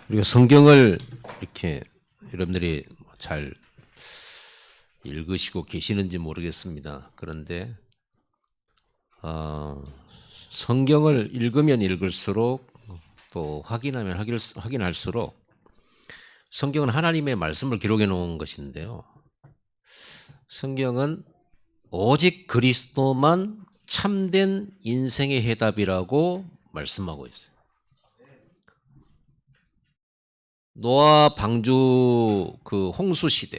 우리가 성경을 이렇게 여러분들이 잘 읽으시고 계시는지 모르겠습니다. 그런데 성경을 읽으면 읽을수록 또 확인하면 확인할수록 성경은 하나님의 말씀을 기록해 놓은 것인데요. 성경은 오직 그리스도만 참된 인생의 해답이라고 말씀하고 있어요. 노아 방주 그 홍수 시대,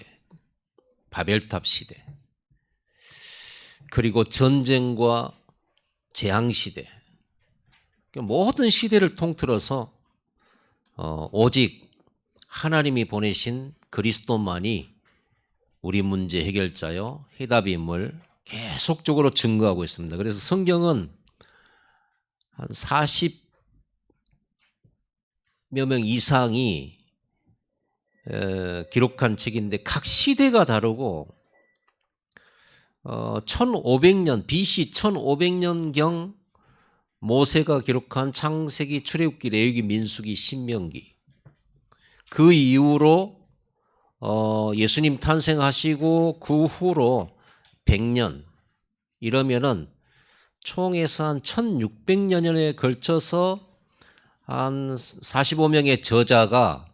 바벨탑 시대, 그리고 전쟁과 재앙 시대, 모든 시대를 통틀어서 오직 하나님이 보내신 그리스도만이 우리 문제 해결자요 해답임을 계속적으로 증거하고 있습니다. 그래서 성경은 한 40여 명 이상이 기록한 책인데 각 시대가 다르고 1500년 BC 1500년경 모세가 기록한 창세기, 출애굽기, 레위기, 민수기, 신명기, 그 이후로 예수님 탄생하시고 그 후로 100년 이러면은 총에서 한 1600년에 걸쳐서 한 45명의 저자가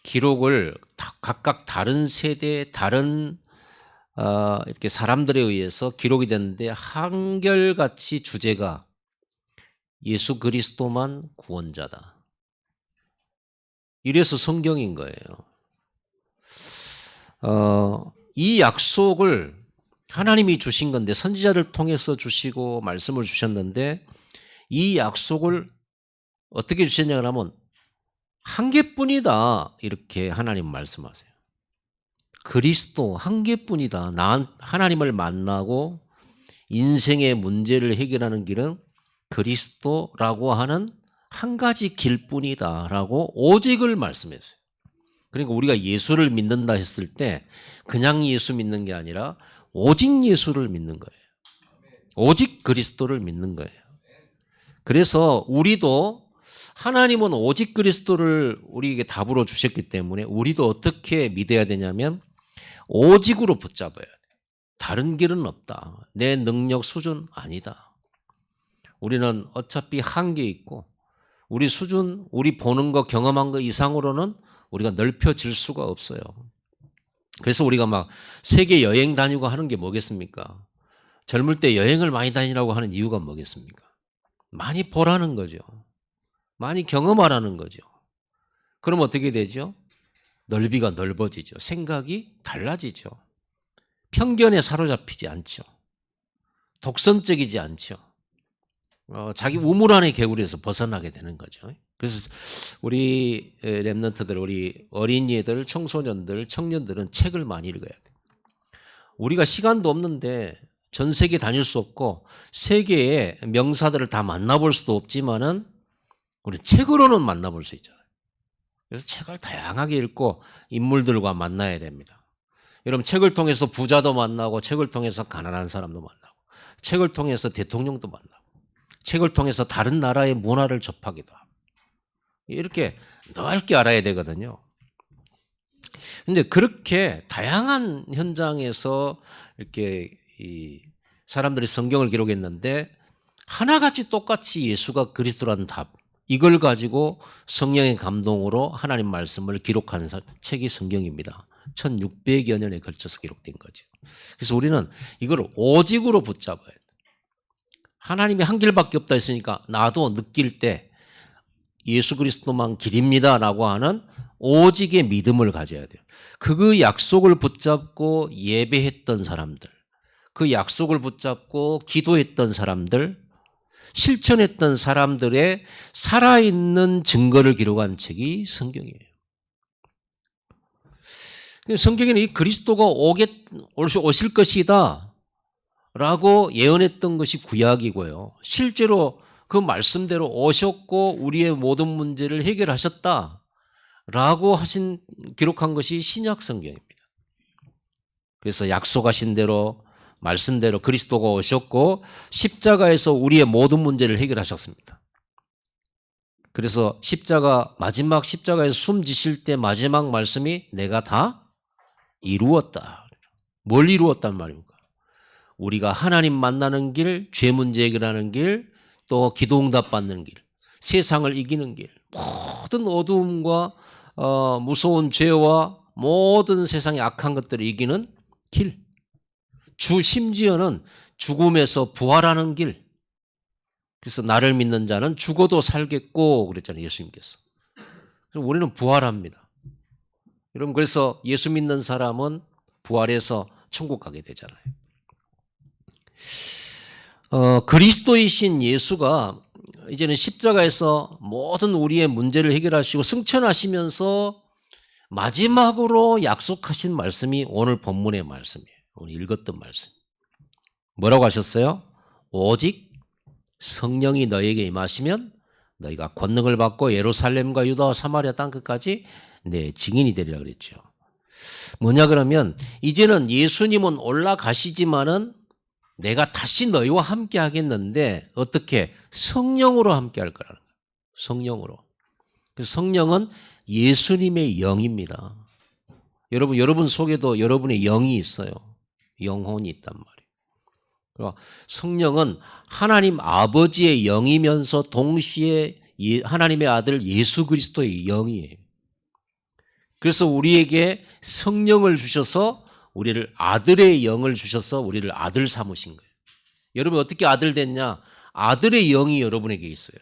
기록을 각각 다른 세대, 다른 이렇게 사람들에 의해서 기록이 됐는데 한결같이 주제가 예수 그리스도만 구원자다. 이래서 성경인 거예요. 이 약속을 하나님이 주신 건데 선지자를 통해서 주시고 말씀을 주셨는데 이 약속을 어떻게 주셨냐 하면 한 개뿐이다 이렇게 하나님 말씀하세요. 그리스도 한 개뿐이다. 하나님을 만나고 인생의 문제를 해결하는 길은 그리스도라고 하는 한 가지 길뿐이다 라고 오직을 말씀했어요. 그러니까 우리가 예수를 믿는다 했을 때 그냥 예수 믿는 게 아니라 오직 예수를 믿는 거예요. 오직 그리스도를 믿는 거예요. 그래서 우리도 하나님은 오직 그리스도를 우리에게 답으로 주셨기 때문에 우리도 어떻게 믿어야 되냐면 오직으로 붙잡아야 돼. 다른 길은 없다. 내 능력 수준 아니다. 우리는 어차피 한계 있고 우리 수준, 우리 보는 거 경험한 거 이상으로는 우리가 넓혀질 수가 없어요. 그래서 우리가 막 세계 여행 다니고 하는 게 뭐겠습니까? 젊을 때 여행을 많이 다니라고 하는 이유가 뭐겠습니까? 많이 보라는 거죠. 많이 경험하라는 거죠. 그럼 어떻게 되죠? 넓이가 넓어지죠. 생각이 달라지죠. 편견에 사로잡히지 않죠. 독선적이지 않죠. 자기 우물 안의 개구리에서 벗어나게 되는 거죠. 그래서 우리 랩런트들, 우리 어린이들, 청소년들, 청년들은 책을 많이 읽어야 돼요. 우리가 시간도 없는데 전 세계 다닐 수 없고 세계의 명사들을 다 만나볼 수도 없지만은 우리 책으로는 만나볼 수 있잖아요. 그래서 책을 다양하게 읽고 인물들과 만나야 됩니다. 여러분 책을 통해서 부자도 만나고 책을 통해서 가난한 사람도 만나고 책을 통해서 대통령도 만나고 책을 통해서 다른 나라의 문화를 접하기도 하고 이렇게 넓게 알아야 되거든요. 근데 그렇게 다양한 현장에서 이렇게 이 사람들이 성경을 기록했는데 하나같이 똑같이 예수가 그리스도라는 답 이걸 가지고 성령의 감동으로 하나님 말씀을 기록한 책이 성경입니다. 1600여 년에 걸쳐서 기록된 거죠. 그래서 우리는 이걸 오직으로 붙잡아야 돼요. 하나님이 한 길밖에 없다 했으니까 나도 느낄 때 예수 그리스도만 길입니다라고 하는 오직의 믿음을 가져야 돼요. 그 약속을 붙잡고 예배했던 사람들, 그 약속을 붙잡고 기도했던 사람들, 실천했던 사람들의 살아있는 증거를 기록한 책이 성경이에요. 성경에는 이 그리스도가 오실 것이다 라고 예언했던 것이 구약이고요. 실제로 그 말씀대로 오셨고 우리의 모든 문제를 해결하셨다 라고 기록한 것이 신약 성경입니다. 그래서 약속하신 대로 말씀대로 그리스도가 오셨고 십자가에서 우리의 모든 문제를 해결하셨습니다. 그래서 마지막 십자가에서 숨지실 때 마지막 말씀이 내가 다 이루었다. 뭘 이루었단 말입니까? 우리가 하나님 만나는 길, 죄 문제 해결하는 길, 또 기도응답 받는 길, 세상을 이기는 길, 모든 어두움과 무서운 죄와 모든 세상의 악한 것들을 이기는 길, 심지어는 죽음에서 부활하는 길. 그래서 나를 믿는 자는 죽어도 살겠고 그랬잖아요, 예수님께서. 그래서 우리는 부활합니다. 여러분, 그래서 예수 믿는 사람은 부활해서 천국 가게 되잖아요. 그리스도이신 예수가 이제는 십자가에서 모든 우리의 문제를 해결하시고 승천하시면서 마지막으로 약속하신 말씀이 오늘 본문의 말씀이에요. 오늘 읽었던 말씀. 뭐라고 하셨어요? 오직 성령이 너에게 임하시면 너희가 권능을 받고 예루살렘과 유다와 사마리아 땅끝까지 내 증인이 되리라 그랬죠. 뭐냐 그러면 이제는 예수님은 올라가시지만은 내가 다시 너희와 함께 하겠는데 어떻게? 성령으로 함께 할 거라는 거예요. 성령으로. 그래서 성령은 예수님의 영입니다. 여러분 속에도 여러분의 영이 있어요. 영혼이 있단 말이에요. 성령은 하나님 아버지의 영이면서 동시에 하나님의 아들 예수 그리스도의 영이에요. 그래서 우리에게 성령을 주셔서 우리를 아들의 영을 주셔서 우리를 아들 삼으신 거예요. 여러분 어떻게 아들 됐냐? 아들의 영이 여러분에게 있어요.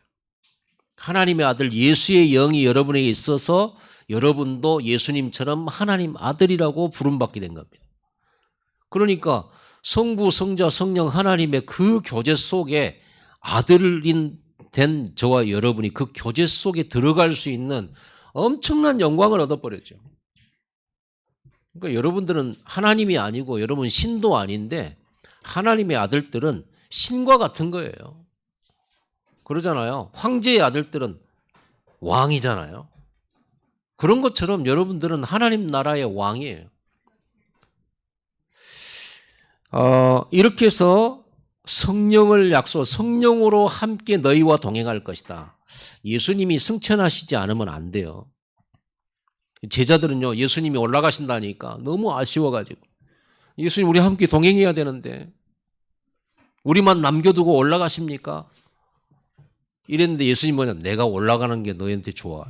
하나님의 아들 예수의 영이 여러분에게 있어서 여러분도 예수님처럼 하나님 아들이라고 부름받게 된 겁니다. 그러니까 성부, 성자, 성령 하나님의 그 교제 속에 아들인 된 저와 여러분이 그 교제 속에 들어갈 수 있는 엄청난 영광을 얻어버렸죠. 그러니까 여러분들은 하나님이 아니고 여러분 신도 아닌데 하나님의 아들들은 신과 같은 거예요. 그러잖아요. 황제의 아들들은 왕이잖아요. 그런 것처럼 여러분들은 하나님 나라의 왕이에요. 이렇게 해서 성령을 성령으로 함께 너희와 동행할 것이다. 예수님이 승천하시지 않으면 안 돼요. 제자들은요, 예수님이 올라가신다니까 너무 아쉬워가지고 예수님 우리 함께 동행해야 되는데 우리만 남겨두고 올라가십니까? 이랬는데 예수님은 내가 올라가는 게 너희한테 좋아.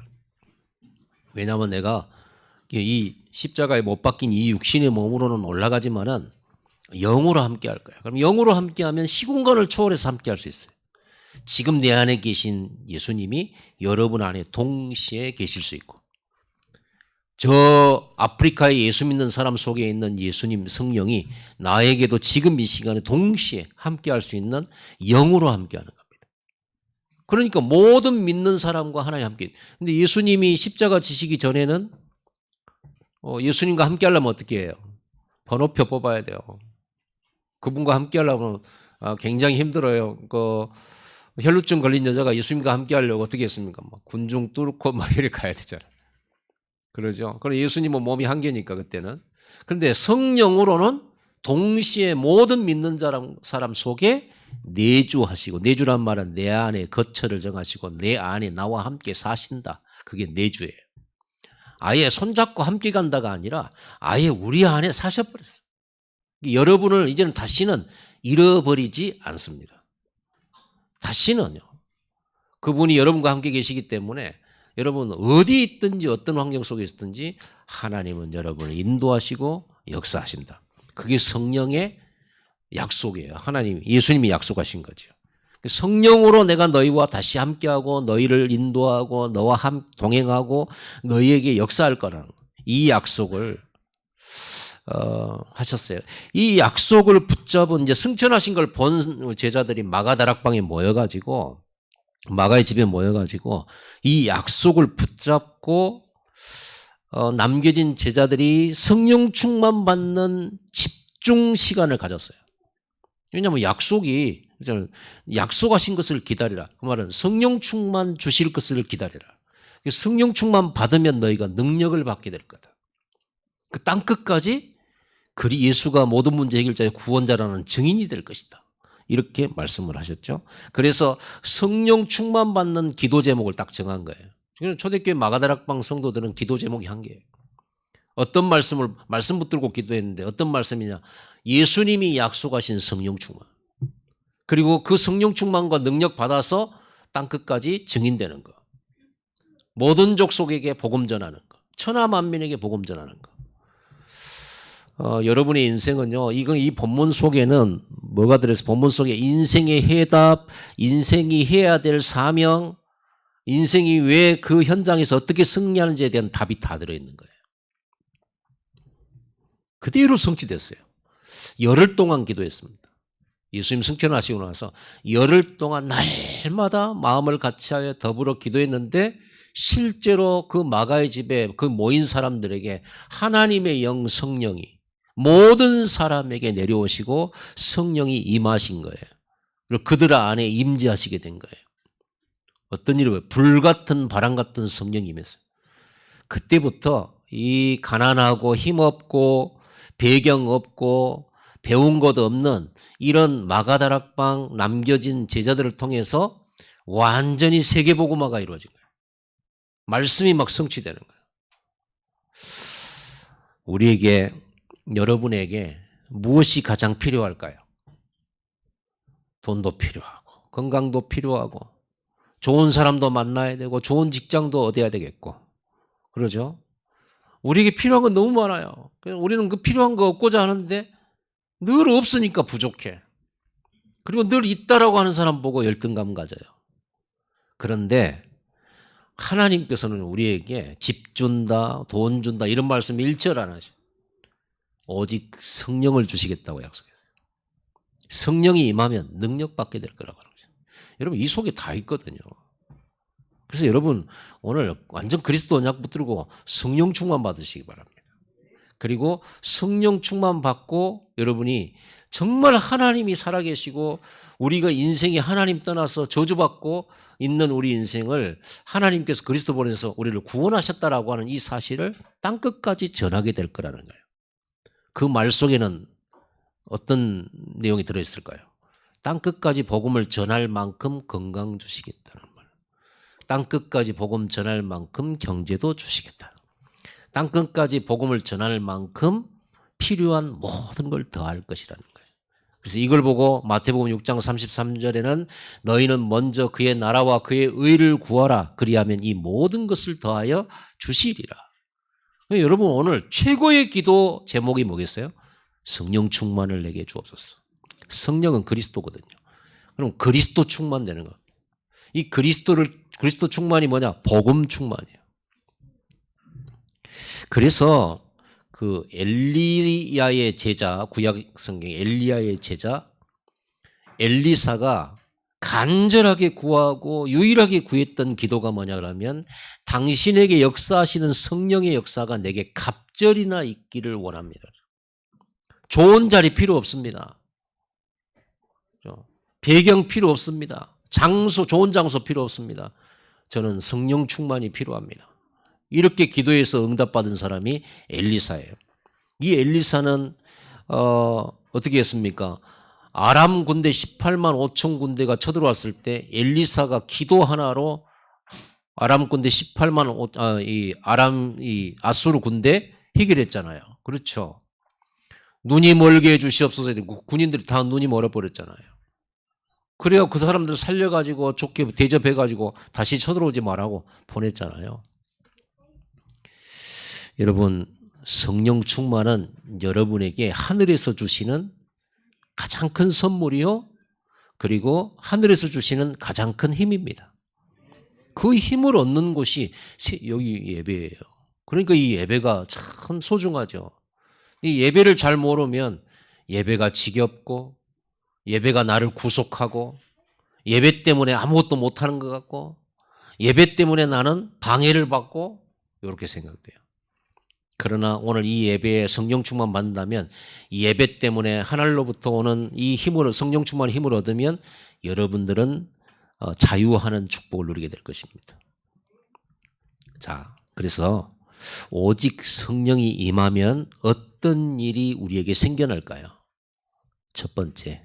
왜냐하면 내가 이 십자가에 못 박힌 이 육신의 몸으로는 올라가지만은 영으로 함께 할 거야. 그럼 영으로 함께 하면 시공간을 초월해서 함께 할 수 있어요. 지금 내 안에 계신 예수님이 여러분 안에 동시에 계실 수 있고 저 아프리카에 예수 믿는 사람 속에 있는 예수님 성령이 나에게도 지금 이 시간에 동시에 함께 할 수 있는 영으로 함께 하는 겁니다. 그러니까 모든 믿는 사람과 하나님 함께. 근데 예수님이 십자가 지시기 전에는 예수님과 함께 하려면 어떻게 해요? 번호표 뽑아야 돼요. 그분과 함께 하려면 굉장히 힘들어요. 혈루증 걸린 여자가 예수님과 함께 하려고 어떻게 했습니까? 막 군중 뚫고 막 이렇게 가야 되잖아요. 그러죠. 그럼 예수님은 몸이 한 개니까 그때는. 그런데 성령으로는 동시에 모든 믿는 사람 속에 내주하시고, 내주란 말은 내 안에 거처를 정하시고 내 안에 나와 함께 사신다. 그게 내주예요. 아예 손잡고 함께 간다가 아니라 아예 우리 안에 사셔버렸어요. 여러분을 이제는 다시는 잃어버리지 않습니다. 다시는요. 그분이 여러분과 함께 계시기 때문에 여러분 어디 있든지 어떤 환경 속에 있든지 하나님은 여러분을 인도하시고 역사하신다. 그게 성령의 약속이에요. 예수님이 약속하신 거죠. 성령으로 내가 너희와 다시 함께하고 너희를 인도하고 너와 동행하고 너희에게 역사할 거라는 이 약속을 하셨어요. 이 약속을 붙잡은 이제 승천하신 걸 본 제자들이 마가다락방에 모여가지고 마가의 집에 모여가지고 이 약속을 붙잡고 남겨진 제자들이 성령 충만 받는 집중 시간을 가졌어요. 왜냐하면 약속하신 것을 기다리라. 그 말은 성령 충만 주실 것을 기다리라. 성령 충만 받으면 너희가 능력을 받게 될 거다. 그 땅끝까지 예수가 모든 문제 해결자의 구원자라는 증인이 될 것이다. 이렇게 말씀을 하셨죠. 그래서 성령 충만 받는 기도 제목을 딱 정한 거예요. 지금 초대교회 마가다락방 성도들은 기도 제목이 한 개예요. 어떤 말씀 붙들고 기도했는데 어떤 말씀이냐. 예수님이 약속하신 성령 충만. 그리고 그 성령 충만과 능력 받아서 땅끝까지 증인되는 거. 모든 족속에게 복음 전하는 거. 천하 만민에게 복음 전하는 거. 여러분의 인생은요. 이 본문 속에는 뭐가 들어있어요? 본문 속에 인생의 해답, 인생이 해야 될 사명, 인생이 왜 그 현장에서 어떻게 승리하는지에 대한 답이 다 들어있는 거예요. 그대로 성취됐어요. 열흘 동안 기도했습니다. 예수님 승천하시고 나서 열흘 동안 날마다 마음을 같이하여 더불어 기도했는데 실제로 그 마가의 집에 그 모인 사람들에게 하나님의 영 성령이 모든 사람에게 내려오시고 성령이 임하신 거예요. 그리고 그들 안에 임재하시게 된 거예요. 어떤 일이 불같은 바람 같은 성령이 임했어요. 그때부터 이 가난하고 힘없고 배경 없고 배운 것 없는 이런 마가다락방 남겨진 제자들을 통해서 완전히 세계복음화가 이루어진 거예요. 말씀이 막 성취되는 거예요. 우리에게 여러분에게 무엇이 가장 필요할까요? 돈도 필요하고 건강도 필요하고 좋은 사람도 만나야 되고 좋은 직장도 얻어야 되겠고 그러죠? 우리에게 필요한 건 너무 많아요. 우리는 그 필요한 거 얻고자 하는데 늘 없으니까 부족해. 그리고 늘 있다라고 하는 사람 보고 열등감 가져요. 그런데 하나님께서는 우리에게 집 준다, 돈 준다 이런 말씀 일절 안 하셔. 오직 성령을 주시겠다고 약속했어요. 성령이 임하면 능력받게 될 거라고 하는 거죠. 여러분 이 속에 다 있거든요. 그래서 여러분 오늘 완전 그리스도 언약 붙들고 성령 충만 받으시기 바랍니다. 그리고 성령 충만 받고 여러분이 정말 하나님이 살아계시고 우리가 인생이 하나님 떠나서 저주받고 있는 우리 인생을 하나님께서 그리스도 보내서 우리를 구원하셨다라고 하는 이 사실을 땅끝까지 전하게 될 거라는 거예요. 그 말 속에는 어떤 내용이 들어있을까요? 땅끝까지 복음을 전할 만큼 건강 주시겠다는 말. 땅끝까지 복음 전할 만큼 경제도 주시겠다. 땅끝까지 복음을 전할 만큼 필요한 모든 걸 더할 것이라는 거예요. 그래서 이걸 보고 마태복음 6장 33절에는 너희는 먼저 그의 나라와 그의 의를 구하라. 그리하면 이 모든 것을 더하여 주시리라. 여러분 오늘 최고의 기도 제목이 뭐겠어요? 성령 충만을 내게 주옵소서. 성령은 그리스도거든요. 그럼 그리스도 충만되는 거. 이 그리스도 충만이 뭐냐? 복음 충만이에요. 그래서 그 엘리야의 제자, 구약 성경 엘리야의 제자 엘리사가 간절하게 구하고 유일하게 구했던 기도가 뭐냐 그러면 당신에게 역사하시는 성령의 역사가 내게 갑절이나 있기를 원합니다. 좋은 자리 필요 없습니다. 배경 필요 없습니다. 좋은 장소 필요 없습니다. 저는 성령 충만이 필요합니다. 이렇게 기도해서 응답받은 사람이 엘리사예요. 이 엘리사는 어떻게 했습니까? 아람 군대 18만 5천 군대가 쳐들어왔을 때 엘리사가 기도 하나로 아람 군대 18만 아수르 군대 해결했잖아요. 그렇죠. 눈이 멀게 해 주시옵소서. 군인들이 다 눈이 멀어버렸잖아요. 그래야 그 사람들 살려가지고 좋게 대접해가지고 다시 쳐들어오지 말라고 보냈잖아요. 여러분 성령 충만은 여러분에게 하늘에서 주시는 가장 큰 선물이요. 그리고 하늘에서 주시는 가장 큰 힘입니다. 그 힘을 얻는 곳이 여기 예배예요. 그러니까 이 예배가 참 소중하죠. 이 예배를 잘 모르면 예배가 지겹고 예배가 나를 구속하고 예배 때문에 아무것도 못하는 것 같고 예배 때문에 나는 방해를 받고 이렇게 생각돼요. 그러나 오늘 이 예배에 성령 충만 받는다면 이 예배 때문에 하늘로부터 오는 이 힘으로 성령 충만 힘을 얻으면 여러분들은 자유하는 축복을 누리게 될 것입니다. 자, 그래서 오직 성령이 임하면 어떤 일이 우리에게 생겨날까요? 첫 번째,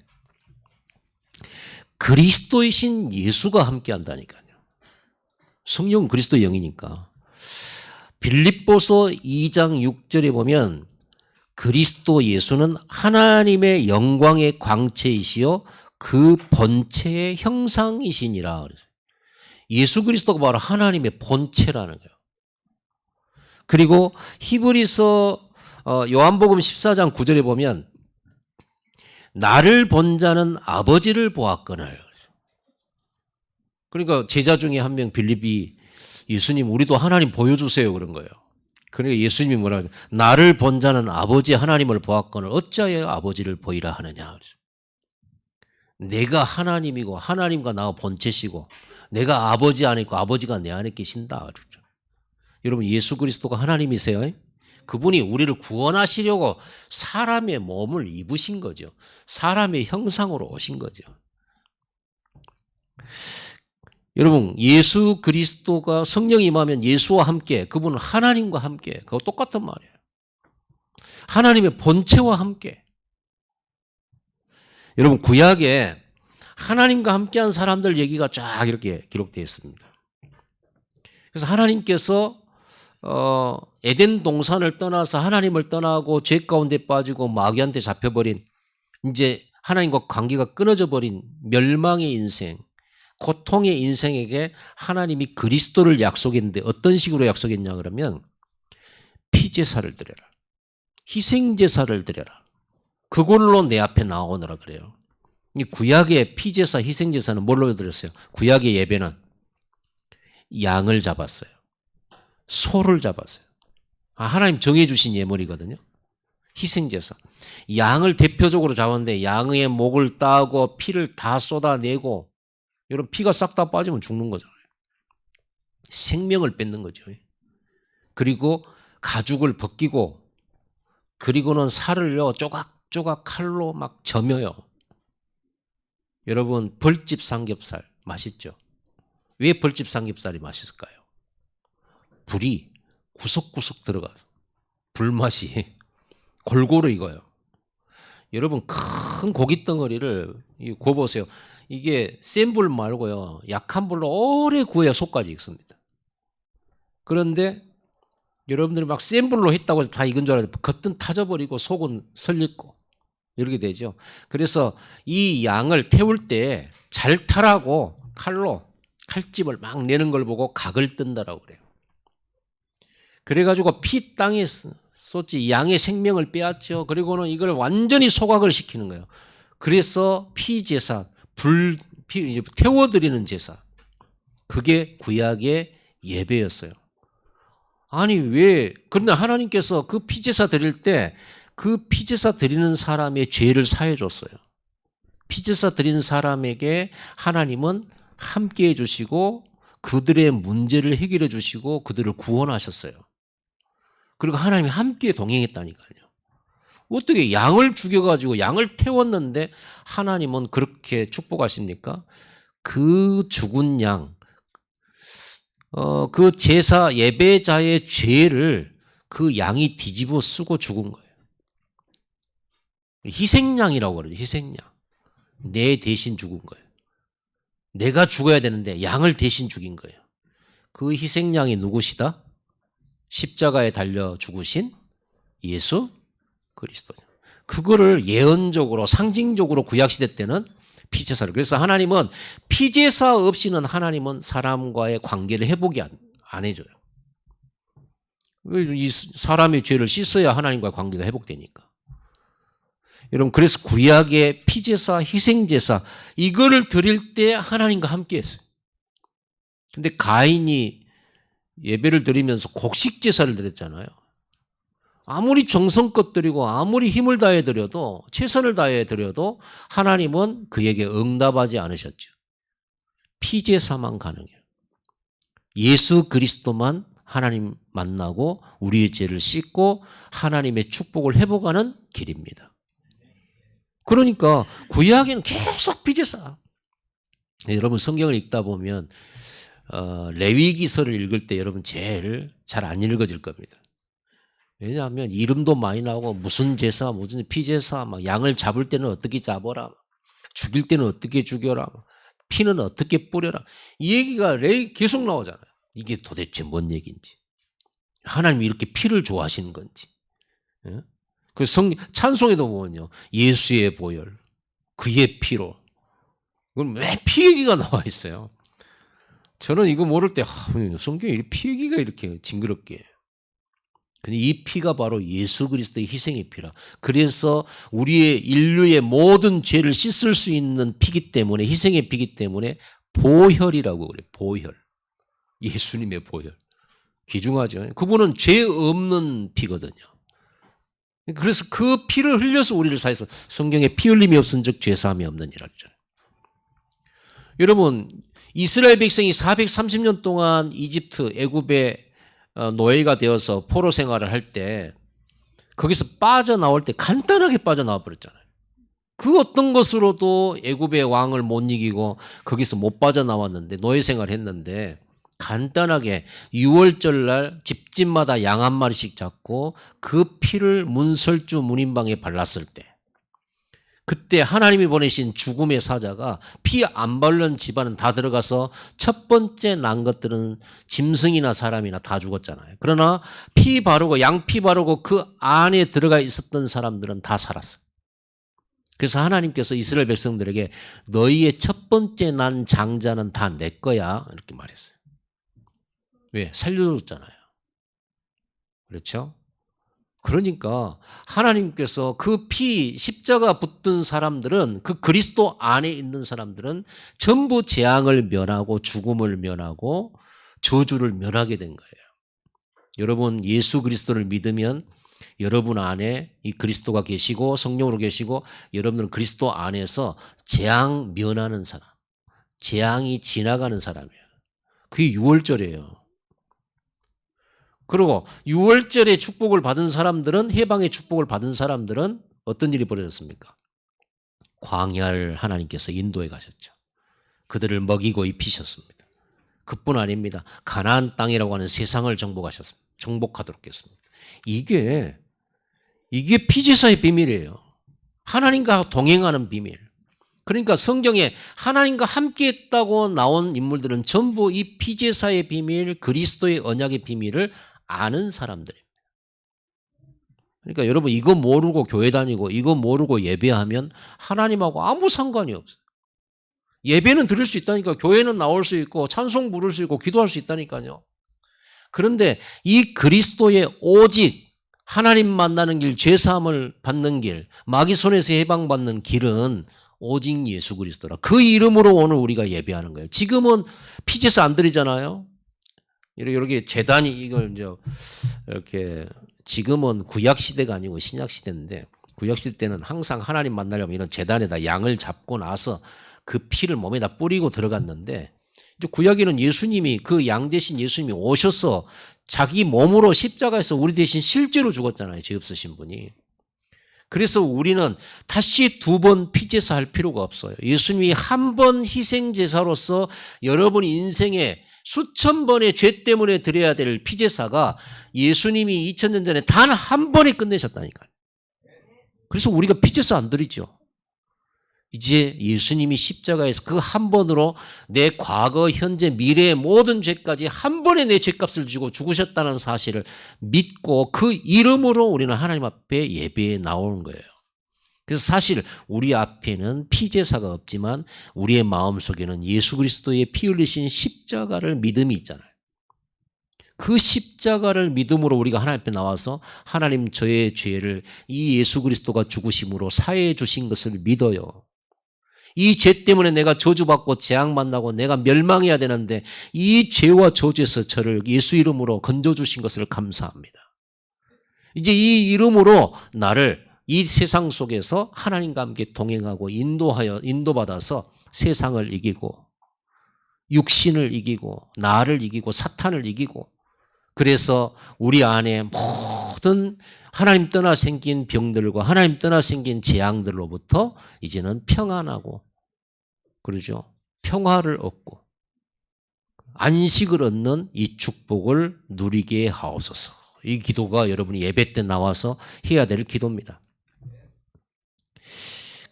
그리스도이신 예수가 함께 한다니까요. 성령은 그리스도의 영이니까. 빌립보서 2장 6절에 보면 그리스도 예수는 하나님의 영광의 광채이시요 그 본체의 형상이시니라. 예수 그리스도가 바로 하나님의 본체라는 거예요. 그리고 히브리서 요한복음 14장 9절에 보면 나를 본 자는 아버지를 보았거늘. 그러니까 제자 중에 한 명 빌립이 예수님 우리도 하나님 보여주세요 그런 거예요. 그러니까 예수님이 뭐라 하죠? 나를 본 자는 아버지 하나님을 보았거늘 어찌하여 아버지를 보이라 하느냐. 내가 하나님이고 하나님과 나와 본체시고 내가 아버지 안에 있고 아버지가 내 안에 계신다. 그렇죠. 여러분 예수 그리스도가 하나님이세요. 그분이 우리를 구원하시려고 사람의 몸을 입으신 거죠. 사람의 형상으로 오신 거죠. 여러분 예수 그리스도가 성령이 임하면 예수와 함께 그분은 하나님과 함께 그거 똑같은 말이에요. 하나님의 본체와 함께. 여러분 구약에 하나님과 함께한 사람들 얘기가 쫙 이렇게 기록되어 있습니다. 그래서 하나님께서 에덴 동산을 떠나서 하나님을 떠나고 죄 가운데 빠지고 마귀한테 잡혀버린 이제 하나님과 관계가 끊어져 버린 멸망의 인생, 고통의 인생에게 하나님이 그리스도를 약속했는데 어떤 식으로 약속했냐 그러면 피제사를 드려라. 희생제사를 드려라. 그걸로 내 앞에 나오느라 그래요. 이 구약의 피제사, 희생제사는 뭘로 드렸어요? 구약의 예배는 양을 잡았어요. 소를 잡았어요. 하나님 정해주신 예물이거든요. 희생제사. 양을 대표적으로 잡았는데 양의 목을 따고 피를 다 쏟아내고 이런 피가 싹 다 빠지면 죽는 거잖아요. 생명을 뺏는 거죠. 그리고 가죽을 벗기고 그리고는 살을요 조각조각 칼로 막 점여요. 여러분 벌집 삼겹살 맛있죠? 왜 벌집 삼겹살이 맛있을까요? 불이 구석구석 들어가서 불맛이 골고루 익어요. 여러분 큰 고기 덩어리를 구워보세요. 이게 센 불 말고요. 약한 불로 오래 구워야 속까지 익습니다. 그런데 여러분들이 막 센 불로 했다고 해서 다 익은 줄 알았는데 겉은 타져버리고 속은 설익고 이렇게 되죠. 그래서 이 양을 태울 때 잘 타라고 칼로 칼집을 막 내는 걸 보고 각을 뜬다라고 그래요. 그래가지고 피 땅에 쏟지 양의 생명을 빼앗죠. 그리고는 이걸 완전히 소각을 시키는 거예요. 그래서 피제사, 태워드리는 제사. 그게 구약의 예배였어요. 아니 왜 그런데 하나님께서 그 피제사 드릴 때 그 피제사 드리는 사람의 죄를 사해 줬어요. 피제사 드리는 사람에게 하나님은 함께 해 주시고 그들의 문제를 해결해 주시고 그들을 구원하셨어요. 그리고 하나님이 함께 동행했다니까요. 어떻게 양을 죽여가지고 양을 태웠는데 하나님은 그렇게 축복하십니까? 그 죽은 양, 그 제사 예배자의 죄를 그 양이 뒤집어 쓰고 죽은 거예요. 희생양이라고 그러죠. 희생양. 내 대신 죽은 거예요. 내가 죽어야 되는데 양을 대신 죽인 거예요. 그 희생양이 누구시다? 십자가에 달려 죽으신 예수 그리스도죠. 그거를 예언적으로 상징적으로 구약시대 때는 피제사를. 그래서 하나님은 피제사 없이는 하나님은 사람과의 관계를 회복이 안 해줘요. 이 사람의 죄를 씻어야 하나님과의 관계가 회복되니까. 여러분 그래서 구약의 피제사, 희생제사 이거를 드릴 때 하나님과 함께 했어요. 근데 가인이 예배를 드리면서 곡식제사를 드렸잖아요. 아무리 정성껏 드리고 아무리 힘을 다해 드려도 최선을 다해 드려도 하나님은 그에게 응답하지 않으셨죠. 피제사만 가능해요. 예수 그리스도만 하나님 만나고 우리의 죄를 씻고 하나님의 축복을 회복하는 길입니다. 그러니까 구약에는 계속 피제사. 여러분 성경을 읽다 보면 레위기서를 읽을 때 여러분 제일 잘 안 읽어질 겁니다. 왜냐하면 이름도 많이 나오고 무슨 제사, 무슨 피제사, 막 양을 잡을 때는 어떻게 잡아라. 죽일 때는 어떻게 죽여라. 피는 어떻게 뿌려라. 이 얘기가 계속 나오잖아요. 이게 도대체 뭔 얘기인지. 하나님이 이렇게 피를 좋아하시는 건지. 예? 그 찬송에도 보면요. 예수의 보혈, 그의 피로. 그럼 왜 피 얘기가 나와 있어요? 저는 이거 모를 때 성경에 피 얘기가 이렇게 징그럽게. 근데 이 피가 바로 예수 그리스도의 희생의 피라. 그래서 우리의 인류의 모든 죄를 씻을 수 있는 피기 때문에, 희생의 피기 때문에 보혈이라고 그래요. 보혈. 예수님의 보혈. 귀중하죠. 그분은 죄 없는 피거든요. 그래서 그 피를 흘려서 우리를 사해서 성경에 피 흘림이 없은 즉 죄사함이 없느니라 그러잖아요. 여러분, 이스라엘 백성이 430년 동안 이집트 애굽의 노예가 되어서 포로 생활을 할 때 거기서 빠져나올 때 간단하게 빠져나와 버렸잖아요. 그 어떤 것으로도 애굽의 왕을 못 이기고 거기서 못 빠져나왔는데 노예 생활을 했는데 간단하게 6월절 날 집집마다 양 한 마리씩 잡고 그 피를 문설주 문인방에 발랐을 때 그때 하나님이 보내신 죽음의 사자가 피 안 바른 집안은 다 들어가서 첫 번째 난 것들은 짐승이나 사람이나 다 죽었잖아요. 그러나 피 바르고 양피 바르고 그 안에 들어가 있었던 사람들은 다 살았어요. 그래서 하나님께서 이스라엘 백성들에게 너희의 첫 번째 난 장자는 다 내 거야 이렇게 말했어요. 왜? 살려줬잖아요. 그렇죠? 그러니까 하나님께서 그 피 십자가 붙든 사람들은 그 그리스도 안에 있는 사람들은 전부 재앙을 면하고 죽음을 면하고 저주를 면하게 된 거예요. 여러분 예수 그리스도를 믿으면 여러분 안에 이 그리스도가 계시고 성령으로 계시고 여러분들은 그리스도 안에서 재앙 면하는 사람, 재앙이 지나가는 사람이에요. 그게 6월절이에요. 그리고 6월절에 축복을 받은 사람들은 해방의 축복을 받은 사람들은 어떤 일이 벌어졌습니까? 광야를 하나님께서 인도해 가셨죠. 그들을 먹이고 입히셨습니다. 그뿐 아닙니다. 가나안 땅이라고 하는 세상을 정복하셨습니다. 정복하도록 했습니다. 이게 피제사의 비밀이에요. 하나님과 동행하는 비밀. 그러니까 성경에 하나님과 함께 했다고 나온 인물들은 전부 이 피제사의 비밀, 그리스도의 언약의 비밀을 아는 사람들입니다. 그러니까 여러분 이거 모르고 교회 다니고 이거 모르고 예배하면 하나님하고 아무 상관이 없어요. 예배는 들을 수 있다니까 교회는 나올 수 있고 찬송 부를 수 있고 기도할 수 있다니까요. 그런데 이 그리스도의 오직 하나님 만나는 길, 죄사함을 받는 길, 마귀 손에서 해방받는 길은 오직 예수 그리스도라. 그 이름으로 오늘 우리가 예배하는 거예요. 지금은 피제사 안 드리잖아요. 이렇게 재단이 이걸 이제 이렇게 지금은 구약 시대가 아니고 신약 시대인데 구약 시대 때는 항상 하나님 만나려면 이런 재단에다 양을 잡고 나서 그 피를 몸에다 뿌리고 들어갔는데 이제 구약에는 예수님이 그 양 대신 예수님이 오셔서 자기 몸으로 십자가에서 우리 대신 실제로 죽었잖아요. 죄 없으신 분이. 그래서 우리는 다시 두 번 피제사 할 필요가 없어요. 예수님이 한 번 희생제사로서 여러분 인생에 수천 번의 죄 때문에 드려야 될 피제사가 예수님이 2000년 전에 단 한 번에 끝내셨다니까요. 그래서 우리가 피제사 안 드리죠. 이제 예수님이 십자가에서 그 한 번으로 내 과거, 현재, 미래의 모든 죄까지 한 번에 내 죄값을 지고 죽으셨다는 사실을 믿고 그 이름으로 우리는 하나님 앞에 예배에 나오는 거예요. 그래서 사실 우리 앞에는 피제사가 없지만 우리의 마음속에는 예수 그리스도의 피 흘리신 십자가를 믿음이 있잖아요. 그 십자가를 믿음으로 우리가 하나님 앞에 나와서 하나님 저의 죄를 이 예수 그리스도가 죽으심으로 사해해 주신 것을 믿어요. 이 죄 때문에 내가 저주받고 재앙 만나고 내가 멸망해야 되는데 이 죄와 저주에서 저를 예수 이름으로 건져주신 것을 감사합니다. 이제 이 이름으로 나를 이 세상 속에서 하나님과 함께 동행하고 인도받아서 세상을 이기고 육신을 이기고 나를 이기고 사탄을 이기고 그래서 우리 안에 모든 하나님 떠나 생긴 병들과 하나님 떠나 생긴 재앙들로부터 이제는 평안하고 그러죠. 평화를 얻고 안식을 얻는 이 축복을 누리게 하옵소서. 이 기도가 여러분이 예배 때 나와서 해야 될 기도입니다.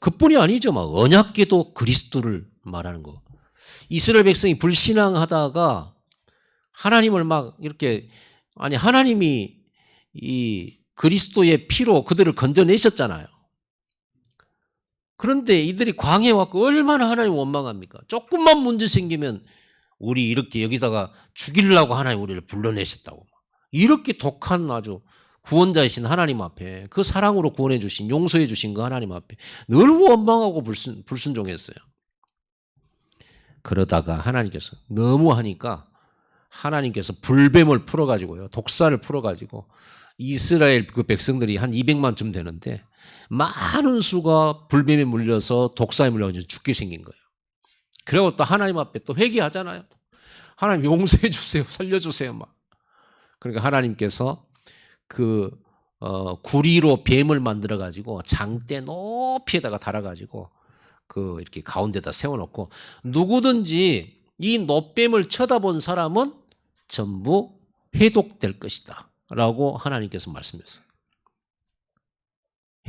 그뿐이 아니죠. 막 언약궤도 그리스도를 말하는 거. 이스라엘 백성이 불신앙하다가 하나님을 막 이렇게 아니 하나님이 이 그리스도의 피로 그들을 건져내셨잖아요. 그런데 이들이 광야에 왔고 얼마나 하나님 원망합니까? 조금만 문제 생기면 우리 이렇게 여기다가 죽이려고 하나님 우리를 불러내셨다고. 이렇게 독한 아주 구원자이신 하나님 앞에 그 사랑으로 구원해 주신 용서해 주신 그 하나님 앞에 늘 원망하고 불순종했어요. 그러다가 하나님께서 너무 하니까 하나님께서 불뱀을 풀어가지고요. 독사를 풀어가지고 이스라엘 그 백성들이 한 200만쯤 되는데 많은 수가 불뱀에 물려서 독사에 물려서 죽게 생긴 거예요. 그리고 또 하나님 앞에 또 회개하잖아요. 하나님 용서해 주세요. 살려주세요. 막. 그러니까 하나님께서 그 구리로 뱀을 만들어 가지고 장대 높이에다가 달아가지고 그 이렇게 가운데다 세워놓고 누구든지 이 놋뱀을 쳐다본 사람은 전부 해독될 것이다라고 하나님께서 말씀했어요.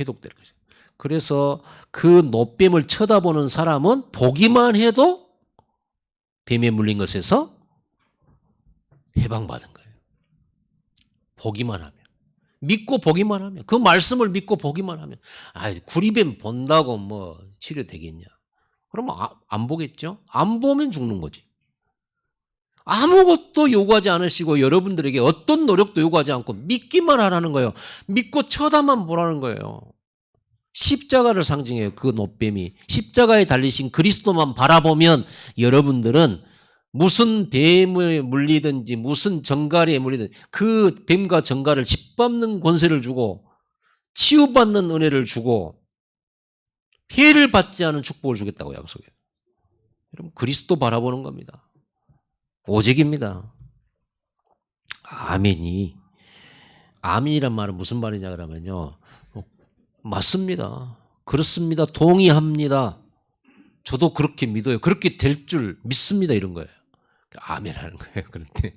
해독될 것이다. 그래서 그 놋뱀을 쳐다보는 사람은 보기만 해도 뱀에 물린 것에서 해방받은 거예요. 보기만 하면. 믿고 보기만 하면. 그 말씀을 믿고 보기만 하면. 아, 구리뱀 본다고 뭐 치료되겠냐. 그러면 안 보겠죠? 안 보면 죽는 거지. 아무것도 요구하지 않으시고 여러분들에게 어떤 노력도 요구하지 않고 믿기만 하라는 거예요. 믿고 쳐다만 보라는 거예요. 십자가를 상징해요. 그 놋뱀이. 십자가에 달리신 그리스도만 바라보면 여러분들은 무슨 뱀에 물리든지 무슨 정갈에 물리든지 그 뱀과 정갈을 짓밟는 권세를 주고 치유받는 은혜를 주고 피해를 받지 않은 축복을 주겠다고 약속해요. 여러분 그리스도 바라보는 겁니다. 오직입니다. 아멘이. 아멘이란 말은 무슨 말이냐 그러면요. 맞습니다. 그렇습니다. 동의합니다. 저도 그렇게 믿어요. 그렇게 될 줄 믿습니다. 이런 거예요. 아멘 하는 거예요. 그럴 때.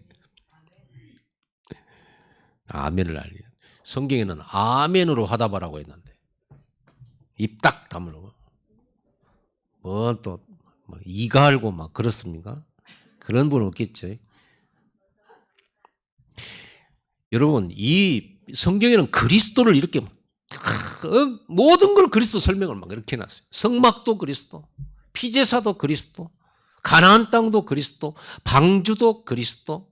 아멘을 알려. 성경에는 아멘으로 화답하라고 했는데. 입 딱 다물고. 뭐 또, 이가 알고 막 그렇습니까? 그런 분은 없겠죠. 여러분, 이 성경에는 그리스도를 이렇게 모든 걸 그리스도 설명을 막 이렇게 해놨어요. 성막도 그리스도, 피제사도 그리스도, 가나안 땅도 그리스도, 방주도 그리스도,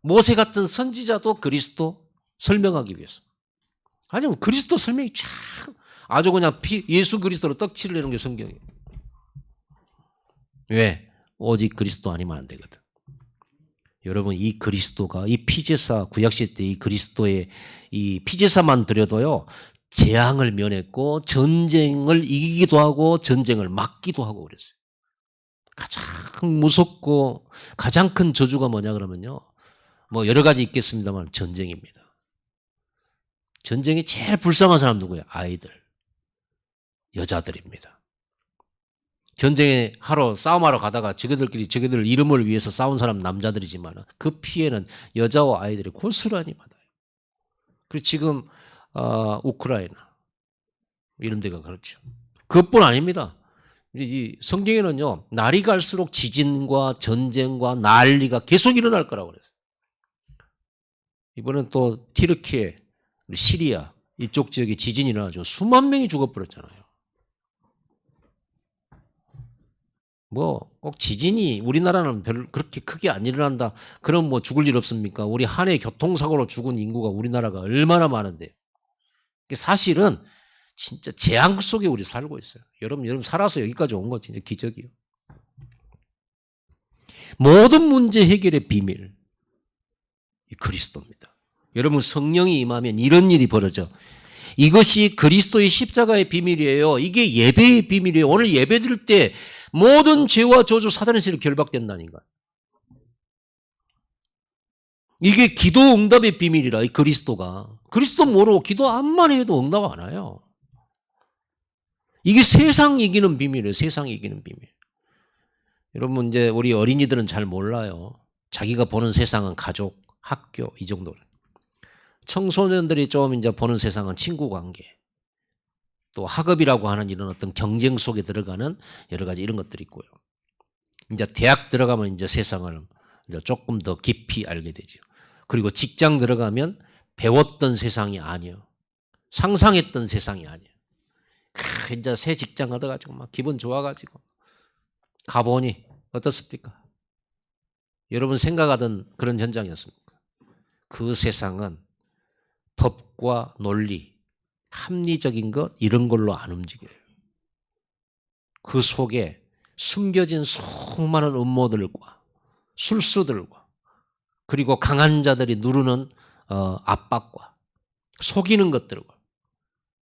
모세 같은 선지자도 그리스도 설명하기 위해서. 아주 그리스도 설명이 쫙 아주 그냥 예수 그리스도로 떡칠을 내는 게 성경이에요. 왜? 오직 그리스도 아니면 안 되거든. 여러분 이 그리스도가 이 피제사 구약시대 때 이 그리스도의 이 피제사만 드려도요 재앙을 면했고 전쟁을 이기기도 하고 전쟁을 막기도 하고 그랬어요. 가장 무섭고 가장 큰 저주가 뭐냐 그러면요 뭐 여러 가지 있겠습니다만 전쟁입니다. 전쟁이 제일 불쌍한 사람 누구예요? 아이들, 여자들입니다. 전쟁에 하러 싸움하러 가다가 저기들 이름을 위해서 싸운 사람 남자들이지만 그 피해는 여자와 아이들이 고스란히 받아요. 그리고 지금 우크라이나 이런 데가 그렇죠. 그것뿐 아닙니다. 이 성경에는요 날이 갈수록 지진과 전쟁과 난리가 계속 일어날 거라고 그랬어요. 이번엔 또 티르키예, 시리아 이쪽 지역에 지진이 일어나죠. 수만 명이 죽어버렸잖아요. 뭐 꼭 지진이 우리나라는 별로 그렇게 크게 안 일어난다. 그럼 뭐 죽을 일 없습니까? 우리 한 해 교통사고로 죽은 인구가 우리나라가 얼마나 많은데. 사실은 진짜 재앙 속에 우리 살고 있어요. 여러분 살아서 여기까지 온 거 진짜 기적이에요. 모든 문제 해결의 비밀 이 그리스도입니다. 여러분 성령이 임하면 이런 일이 벌어져. 이것이 그리스도의 십자가의 비밀이에요. 이게 예배의 비밀이에요. 오늘 예배 드릴 때 모든 죄와 저주 사단의 세력 결박된다니까. 이게 기도 응답의 비밀이라 이 그리스도가. 그리스도 모르고 기도 암만 해도 응답 안 와요. 이게 세상 이기는 비밀이에요. 세상 이기는 비밀. 여러분 이제 우리 어린이들은 잘 몰라요. 자기가 보는 세상은 가족, 학교 이 정도를. 청소년들이 좀 이제 보는 세상은 친구 관계. 또 학업이라고 하는 이런 어떤 경쟁 속에 들어가는 여러 가지 이런 것들이 있고요. 이제 대학 들어가면 이제 세상을 이제 조금 더 깊이 알게 되죠. 그리고 직장 들어가면 배웠던 세상이 아니에요. 상상했던 세상이 아니에요. 이제 새 직장 얻어가지고 막 기분 좋아가지고 가보니 어떻습니까? 여러분 생각하던 그런 현장이었습니까? 그 세상은 법과 논리, 합리적인 것 이런 걸로 안 움직여요. 그 속에 숨겨진 수많은 음모들과 술수들과 그리고 강한 자들이 누르는 압박과 속이는 것들과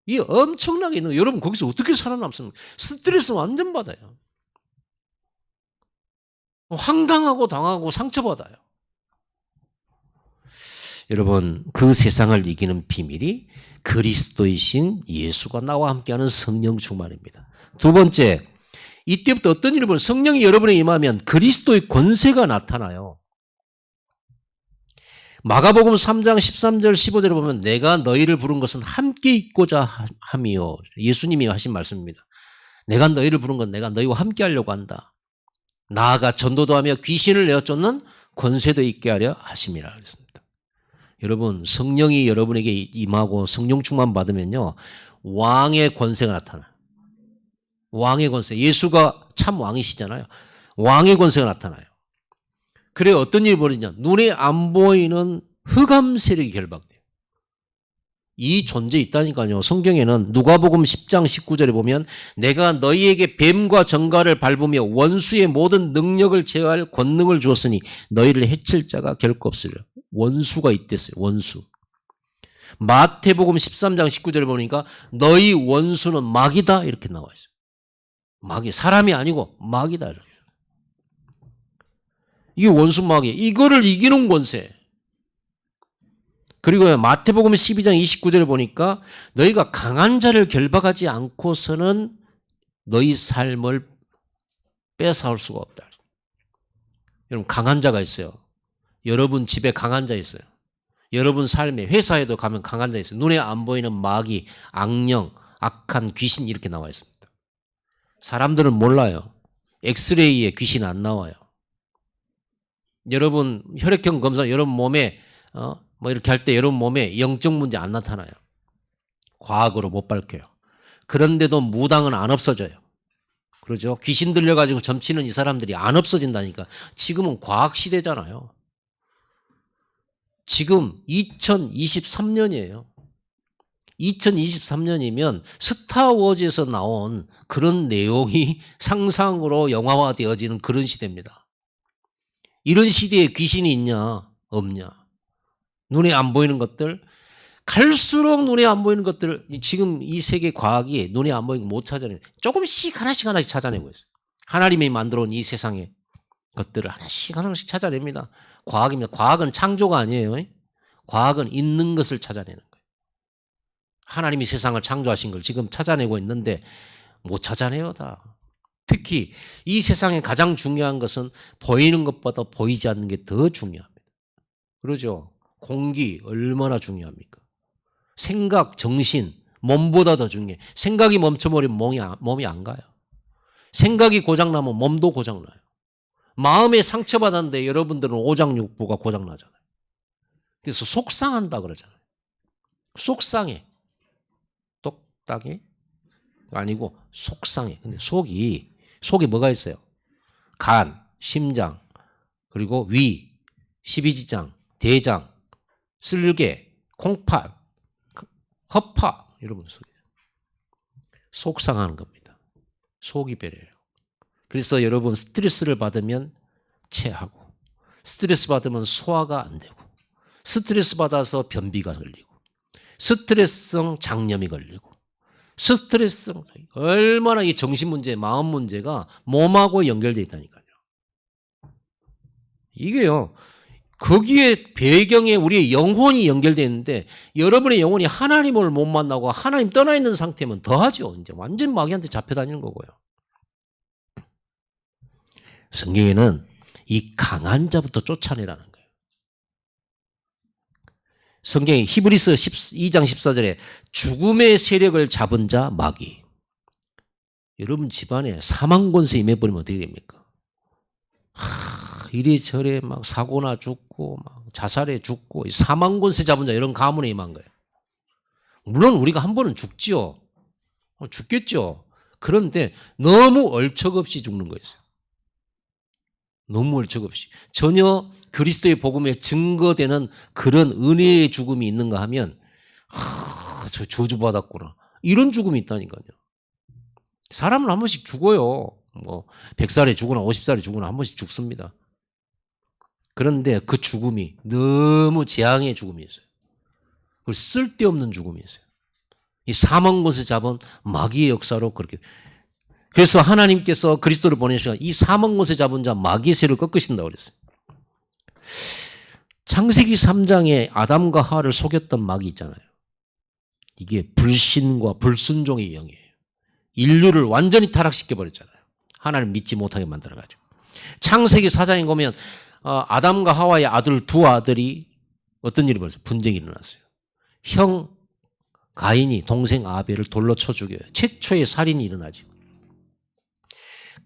이 엄청나게 있는 거예요. 여러분 거기서 어떻게 살아남습니까? 스트레스 완전 받아요. 황당하고 당하고 상처받아요. 여러분 그 세상을 이기는 비밀이 그리스도이신 예수가 나와 함께하는 성령 충만입니다. 두 번째, 이때부터 어떤 일을 보면 성령이 여러분에 임하면 그리스도의 권세가 나타나요. 마가복음 3장 13절 15절을 보면 내가 너희를 부른 것은 함께 있고자 함이요. 예수님이 하신 말씀입니다. 내가 너희를 부른 건 내가 너희와 함께 하려고 한다. 나아가 전도도 하며 귀신을 내어 쫓는 권세도 있게 하려 하심이라 그랬습니다. 여러분 성령이 여러분에게 임하고 성령 충만 받으면요. 왕의 권세가 나타나요. 왕의 권세. 예수가 참 왕이시잖아요. 왕의 권세가 나타나요. 그래 어떤 일이 벌어지냐. 눈에 안 보이는 흑암 세력이 결박돼요. 이 존재 있다니까요. 성경에는 누가복음 10장 19절에 보면 내가 너희에게 뱀과 정갈을 밟으며 원수의 모든 능력을 제어할 권능을 주었으니 너희를 해칠 자가 결코 없으리라. 원수가 있댔어요. 원수. 마태복음 13장 19절에 보니까 너희 원수는 마귀다 이렇게 나와 있어요. 마귀. 사람이 아니고 마귀다. 이게 원수 마귀. 이거를 이기는 권세. 그리고 마태복음 12장 29절에 보니까 너희가 강한 자를 결박하지 않고서는 너희 삶을 뺏어올 수가 없다. 여러분 강한 자가 있어요. 여러분 집에 강한 자 있어요. 여러분 삶에 회사에도 가면 강한 자 있어요. 눈에 안 보이는 마귀, 악령, 악한 귀신 이렇게 나와 있습니다. 사람들은 몰라요. 엑스레이에 귀신 안 나와요. 여러분 혈액형 검사 여러분 몸에 뭐 이렇게 할 때 여러분 몸에 영적 문제 안 나타나요. 과학으로 못 밝혀요. 그런데도 무당은 안 없어져요. 그러죠? 귀신 들려가지고 점치는 이 사람들이 안 없어진다니까. 지금은 과학 시대잖아요. 지금 2023년이에요. 2023년이면 스타워즈에서 나온 그런 내용이 상상으로 영화화되어지는 그런 시대입니다. 이런 시대에 귀신이 있냐? 없냐? 눈에 안 보이는 것들, 갈수록 눈에 안 보이는 것들을 지금 이 세계 과학이 눈에 안 보이는 거 못 찾아내요. 조금씩 하나씩 찾아내고 있어요. 하나님이 만들어 온 이 세상의 것들을 하나씩 찾아냅니다. 과학입니다. 과학은 창조가 아니에요. 과학은 있는 것을 찾아내는 거예요. 하나님이 세상을 창조하신 걸 지금 찾아내고 있는데 못 찾아내요 다. 특히 이 세상에 가장 중요한 것은 보이는 것보다 보이지 않는 게 더 중요합니다. 그러죠? 공기 얼마나 중요합니까? 생각, 정신, 몸보다 더 중요해. 생각이 멈춰버리면 몸이 안 가요. 생각이 고장나면 몸도 고장나요. 마음에 상처받았는데 여러분들은 오장육부가 고장나잖아요. 그래서 속상한다 그러잖아요. 속상해. 똑딱해? 아니고 속상해. 근데 속에 뭐가 있어요? 간, 심장, 그리고 위, 십이지장, 대장, 쓸개, 콩팥, 허파 여러분 속상하는 겁니다. 속이 배려요. 그래서 여러분 스트레스를 받으면 체하고 스트레스 받으면 소화가 안 되고 스트레스 받아서 변비가 걸리고 스트레스성 장염이 걸리고 스트레스성 얼마나 이 정신 문제, 마음 문제가 몸하고 연결되어 있다니까요. 이게요. 거기에 배경에 우리의 영혼이 연결되어 있는데 여러분의 영혼이 하나님을 못 만나고 하나님 떠나 있는 상태면 더하죠. 이제 완전 마귀한테 잡혀다니는 거고요. 성경에는 이 강한 자부터 쫓아내라는 거예요. 성경에 히브리서 2장 14절에 죽음의 세력을 잡은 자 마귀. 여러분 집안에 사망 권세 임해버리면 어떻게 됩니까? 이리저리 막 사고나 죽고 막 자살해 죽고 사망 권세 잡은 자 이런 가문에 임한 거예요. 물론 우리가 한 번은 죽지요. 죽겠죠. 그런데 너무 얼척없이 죽는 거예요. 너무 얼척없이. 전혀 그리스도의 복음에 증거되는 그런 은혜의 죽음이 있는가 하면 저 저주받았구나. 이런 죽음이 있다니까요. 사람은 한 번씩 죽어요. 뭐 100살에 죽거나 50살에 죽거나 한 번씩 죽습니다. 그런데 그 죽음이 너무 재앙의 죽음이었어요. 그리고 쓸데없는 죽음이었어요. 이 사망 곳에 잡은 마귀의 역사로 그렇게. 그래서 하나님께서 그리스도를 보내시고 이 사망 곳에 잡은 자 마귀의 세를 꺾으신다고 그랬어요. 창세기 3장에 아담과 하와를 속였던 마귀 있잖아요. 이게 불신과 불순종의 영이에요. 인류를 완전히 타락시켜버렸잖아요. 하나님 믿지 못하게 만들어가지고. 창세기 4장에 보면 아담과 하와의 아들 두 아들이 어떤 일이 벌어졌어요? 분쟁이 일어났어요. 형 가인이 동생 아벨을 돌로 쳐 죽여요. 최초의 살인이 일어나죠.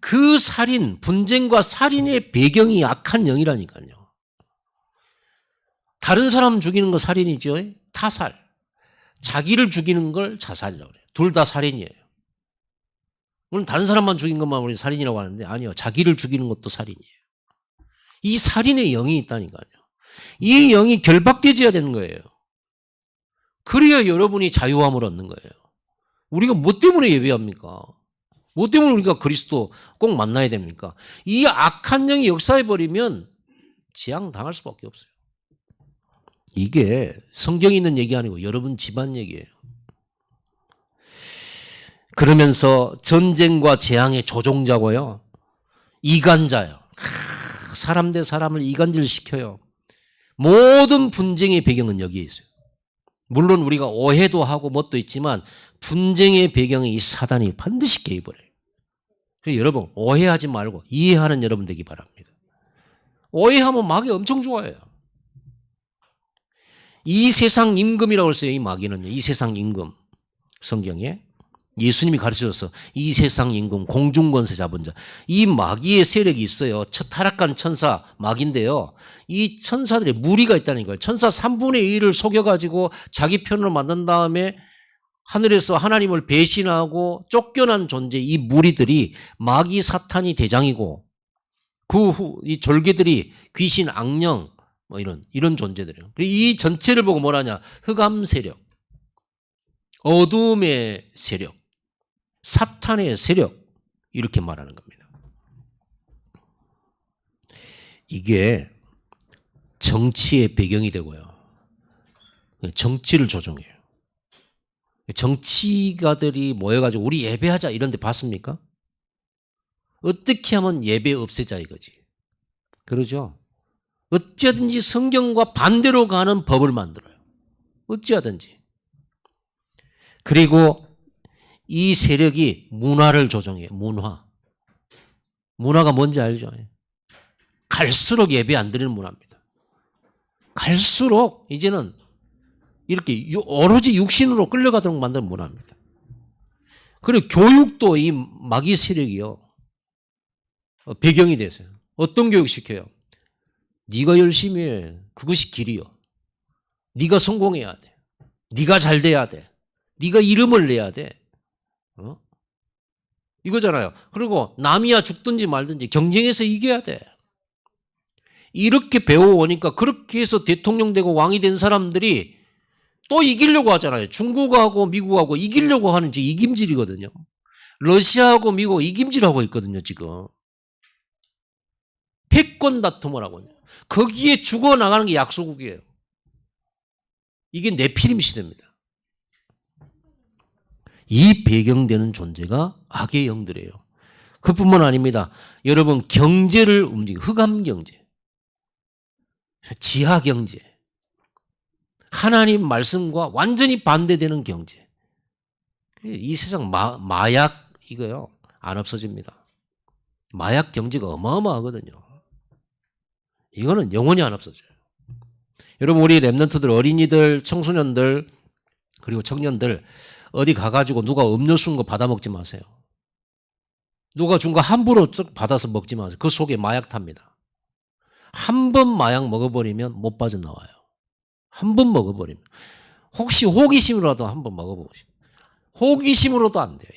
그 살인, 분쟁과 살인의 배경이 악한 영이라니까요. 다른 사람 죽이는 거 살인이죠. 타살. 자기를 죽이는 걸 자살이라고 그래요. 둘 다 살인이에요. 물론 다른 사람만 죽인 것만 우리 살인이라고 하는데 아니요. 자기를 죽이는 것도 살인이에요. 이 살인의 영이 있다니까요. 이 영이 결박되어야 되는 거예요. 그래야 여러분이 자유함을 얻는 거예요. 우리가 뭐 때문에 예배합니까? 뭐 때문에 우리가 그리스도 꼭 만나야 됩니까? 이 악한 영이 역사해버리면 재앙 당할 수밖에 없어요. 이게 성경에 있는 얘기 아니고 여러분 집안 얘기예요. 그러면서 전쟁과 재앙의 조종자고요. 이간자요. 사람 대 사람을 이간질시켜요. 모든 분쟁의 배경은 여기에 있어요. 물론 우리가 오해도 하고 뭣도 있지만 분쟁의 배경에 이 사단이 반드시 개입을 해요. 그래서 여러분 오해하지 말고 이해하는 여러분 되기 바랍니다. 오해하면 마귀 엄청 좋아해요. 이 세상 임금이라고 했어요. 이 마귀는요. 이 세상 임금. 성경에 예수님이 가르쳐줘서 이 세상 임금 공중권세 잡은 자. 이 마귀의 세력이 있어요. 타락한 천사 마귀인데요. 이 천사들의 무리가 있다는 거예요. 천사 3분의 1을 속여가지고 자기 편으로 만든 다음에 하늘에서 하나님을 배신하고 쫓겨난 존재 이 무리들이 마귀 사탄이 대장이고 그 후 이 졸개들이 귀신 악령 뭐 이런 존재들이에요. 이 전체를 보고 뭐라냐? 흑암 세력, 어둠의 세력, 사탄의 세력 이렇게 말하는 겁니다. 이게 정치의 배경이 되고요. 정치를 조종해요. 정치가들이 모여가지고 우리 예배하자 이런 데 봤습니까? 어떻게 하면 예배 없애자 이거지. 그러죠? 어찌하든지 성경과 반대로 가는 법을 만들어요. 어찌하든지. 그리고 이 세력이 문화를 조종해요. 문화가 뭔지 알죠? 갈수록 예배 안 드리는 문화입니다. 갈수록 이제는 이렇게 오로지 육신으로 끌려가도록 만드는 문화입니다. 그리고 교육도 이 마귀 세력이요. 배경이 되세요. 어떤 교육 시켜요? 네가 열심히 해. 그것이 길이요. 네가 성공해야 돼. 네가 잘 돼야 돼. 네가 이름을 내야 돼. 이거잖아요. 그리고 남이야 죽든지 말든지 경쟁해서 이겨야 돼. 이렇게 배워오니까 그렇게 해서 대통령 되고 왕이 된 사람들이 또 이기려고 하잖아요. 중국하고 미국하고 이기려고 하는 이김질이거든요. 러시아하고 미국 이김질하고 있거든요. 지금. 패권 다툼을 하고 있어요. 거기에 죽어나가는 게 약소국이에요. 이게 네피림 시대입니다. 이 배경되는 존재가 악의 영들이에요. 그뿐만 아닙니다. 여러분 경제를 흑암 경제, 지하 경제, 하나님 말씀과 완전히 반대되는 경제. 이 세상 마약 이거요 안 없어집니다. 마약 경제가 어마어마하거든요. 이거는 영원히 안 없어져요. 여러분 우리 랩런트들 어린이들 청소년들 그리고 청년들 어디 가가지고 누가 음료수 준 거 받아 먹지 마세요. 누가 준 거 함부로 쓱 받아서 먹지 마세요. 그 속에 마약 탑니다. 한 번 마약 먹어버리면 못 빠져나와요. 한 번 먹어버리면. 혹시 호기심으로라도 한번 먹어보시죠. 호기심으로도 안 돼요.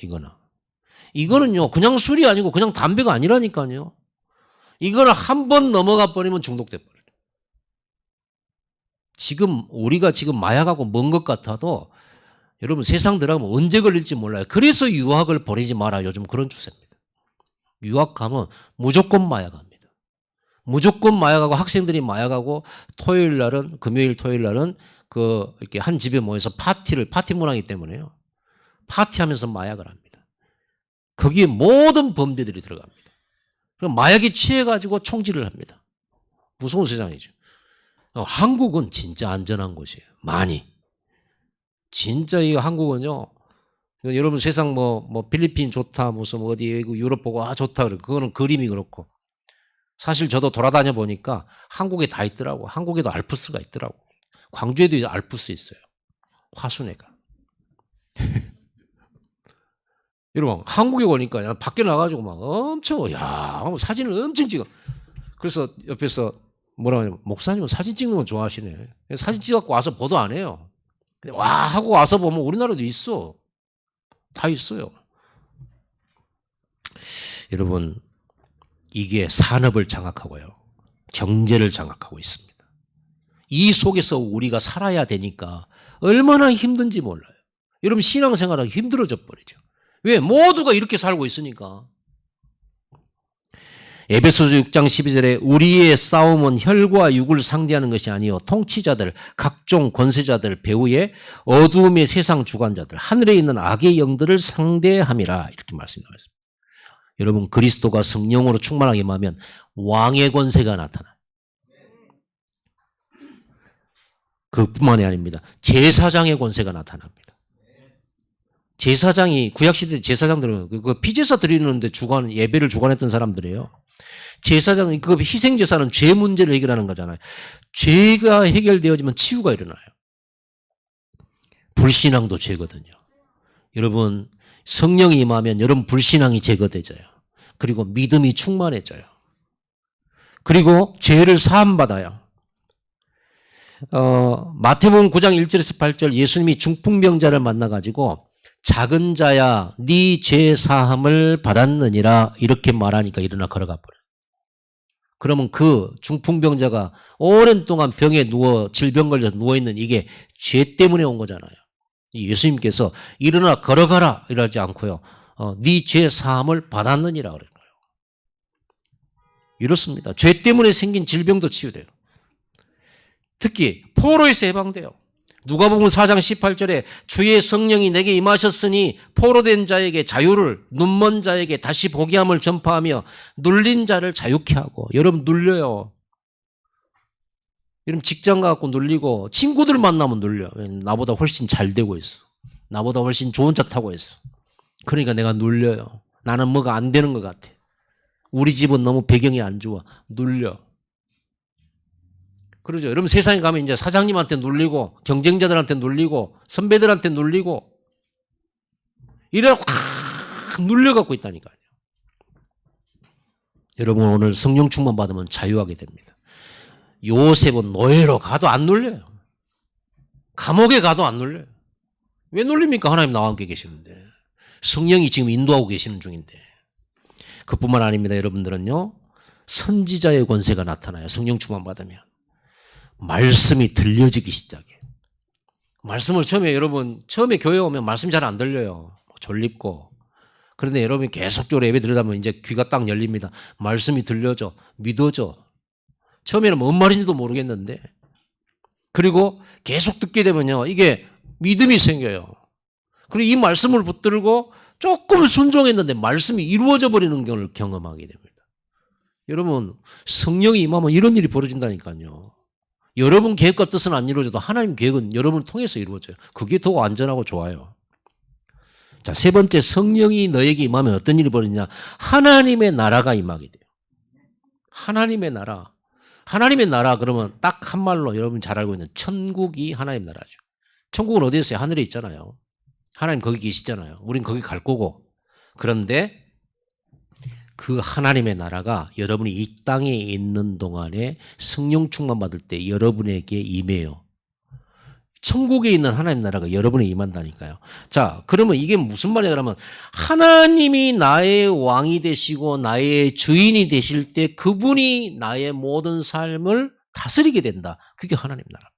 이거는요 그냥 술이 아니고 그냥 담배가 아니라니까요. 이거는 한 번 넘어가 버리면 중독돼 버려요. 우리가 지금 마약하고 먼 것 같아도 여러분 세상 들어가면 언제 걸릴지 몰라요. 그래서 유학을 보내지 마라. 요즘 그런 추세입니다. 유학 가면 무조건 마약합니다. 무조건 마약하고 학생들이 마약하고 금요일 토요일 날은 이렇게 한 집에 모여서 파티 문화이기 때문에요. 파티하면서 마약을 합니다. 거기에 모든 범죄들이 들어갑니다. 그럼 마약에 취해가지고 총질을 합니다. 무서운 세상이죠. 한국은 진짜 안전한 곳이에요. 많이. 진짜 이 한국은요. 여러분 세상 필리핀 좋다 무슨 어디 유럽 보고 좋다 그래. 그거는 그림이 그렇고. 사실 저도 돌아다녀 보니까 한국에 다 있더라고. 한국에도 알프스가 있더라고. 광주에도 알프스 있어요. 화순회가. 여러분 한국에 오니까 밖에 나가지고 막 엄청 사진을 엄청 찍어. 그래서 옆에서 뭐라고 하냐면 목사님은 사진 찍는 거 좋아하시네. 사진 찍어갖고 와서 보도 안 해요. 와 하고 와서 보면 우리나라도 있어. 다 있어요. 여러분 이게 산업을 장악하고요. 경제를 장악하고 있습니다. 이 속에서 우리가 살아야 되니까 얼마나 힘든지 몰라요. 여러분 신앙생활하기 힘들어져 버리죠. 왜? 모두가 이렇게 살고 있으니까. 에베소서 6장 12절에 우리의 싸움은 혈과 육을 상대하는 것이 아니요 통치자들, 각종 권세자들, 배후의 어두움의 세상 주관자들, 하늘에 있는 악의 영들을 상대함이라 이렇게 말씀하셨습니다. 여러분 그리스도가 성령으로 충만하게 임하면 왕의 권세가 나타나요. 그뿐만이 아닙니다. 제사장의 권세가 나타납니다. 제사장이 구약시대 제사장들은 피제사 드리는데 예배를 주관했던 사람들이에요. 제사장은 희생제사는 죄 문제를 해결하는 거잖아요. 죄가 해결되어지면 치유가 일어나요. 불신앙도 죄거든요. 여러분 성령이 임하면 여러분 불신앙이 제거되져요. 그리고 믿음이 충만해져요. 그리고 죄를 사함받아요. 마태복음 9장 1절에서 8절 예수님이 중풍병자를 만나가지고 작은 자야 네 죄 사함을 받았느니라 이렇게 말하니까 일어나 걸어가 버려요. 그러면 그 중풍병자가 오랜 동안 병에 질병 걸려서 누워있는 이게 죄 때문에 온 거잖아요. 예수님께서 일어나 걸어가라 이러지 않고요. 네 죄 사함을 받았느니라 그래요. 이렇습니다. 죄 때문에 생긴 질병도 치유돼요. 특히 포로에서 해방돼요. 누가복음 4장 18절에 주의 성령이 내게 임하셨으니 포로된 자에게 자유를, 눈먼 자에게 다시 보게 함을 전파하며 눌린 자를 자유케 하고. 여러분 눌려요. 여러분 직장 가고 눌리고 친구들 만나면 눌려. 나보다 훨씬 잘 되고 있어. 나보다 훨씬 좋은 차 타고 있어. 그러니까 내가 눌려요. 나는 뭐가 안 되는 것 같아. 우리 집은 너무 배경이 안 좋아. 눌려. 그러죠. 여러분 세상에 가면 이제 사장님한테 눌리고 경쟁자들한테 눌리고 선배들한테 눌리고 이래갖고 확 눌려갖고 있다니까요. 여러분 오늘 성령 충만 받으면 자유하게 됩니다. 요셉은 노예로 가도 안 눌려요. 감옥에 가도 안 눌려요. 왜 눌립니까? 하나님 나와 함께 계시는데. 성령이 지금 인도하고 계시는 중인데. 그뿐만 아닙니다. 여러분들은요. 선지자의 권세가 나타나요. 성령 충만 받으면. 말씀이 들려지기 시작해요. 말씀을 처음에 교회 오면 말씀 잘 안 들려요. 졸립고. 그런데 여러분이 계속적으로 예배 드리다 보면 이제 귀가 딱 열립니다. 말씀이 들려져. 믿어져. 처음에는 뭔 말인지도 모르겠는데. 그리고 계속 듣게 되면요. 이게 믿음이 생겨요. 그리고 이 말씀을 붙들고 조금 순종했는데 말씀이 이루어져 버리는 걸 경험하게 됩니다. 여러분 성령이 임하면 이런 일이 벌어진다니까요. 여러분 계획과 뜻은 안 이루어져도 하나님 계획은 여러분을 통해서 이루어져요. 그게 더 안전하고 좋아요. 자, 세 번째 성령이 너에게 임하면 어떤 일이 벌어지냐. 하나님의 나라가 임하게 돼요. 하나님의 나라. 하나님의 나라 그러면 딱 한 말로 여러분 잘 알고 있는 천국이 하나님 나라죠. 천국은 어디에 있어요? 하늘에 있잖아요. 하나님 거기 계시잖아요. 우린 거기 갈 거고. 그런데 그 하나님의 나라가 여러분이 이 땅에 있는 동안에 성령 충만 받을 때 여러분에게 임해요. 천국에 있는 하나님 나라가 여러분에 임한다니까요. 자, 그러면 이게 무슨 말이냐 그러면 하나님이 나의 왕이 되시고 나의 주인이 되실 때 그분이 나의 모든 삶을 다스리게 된다. 그게 하나님 나라입니다.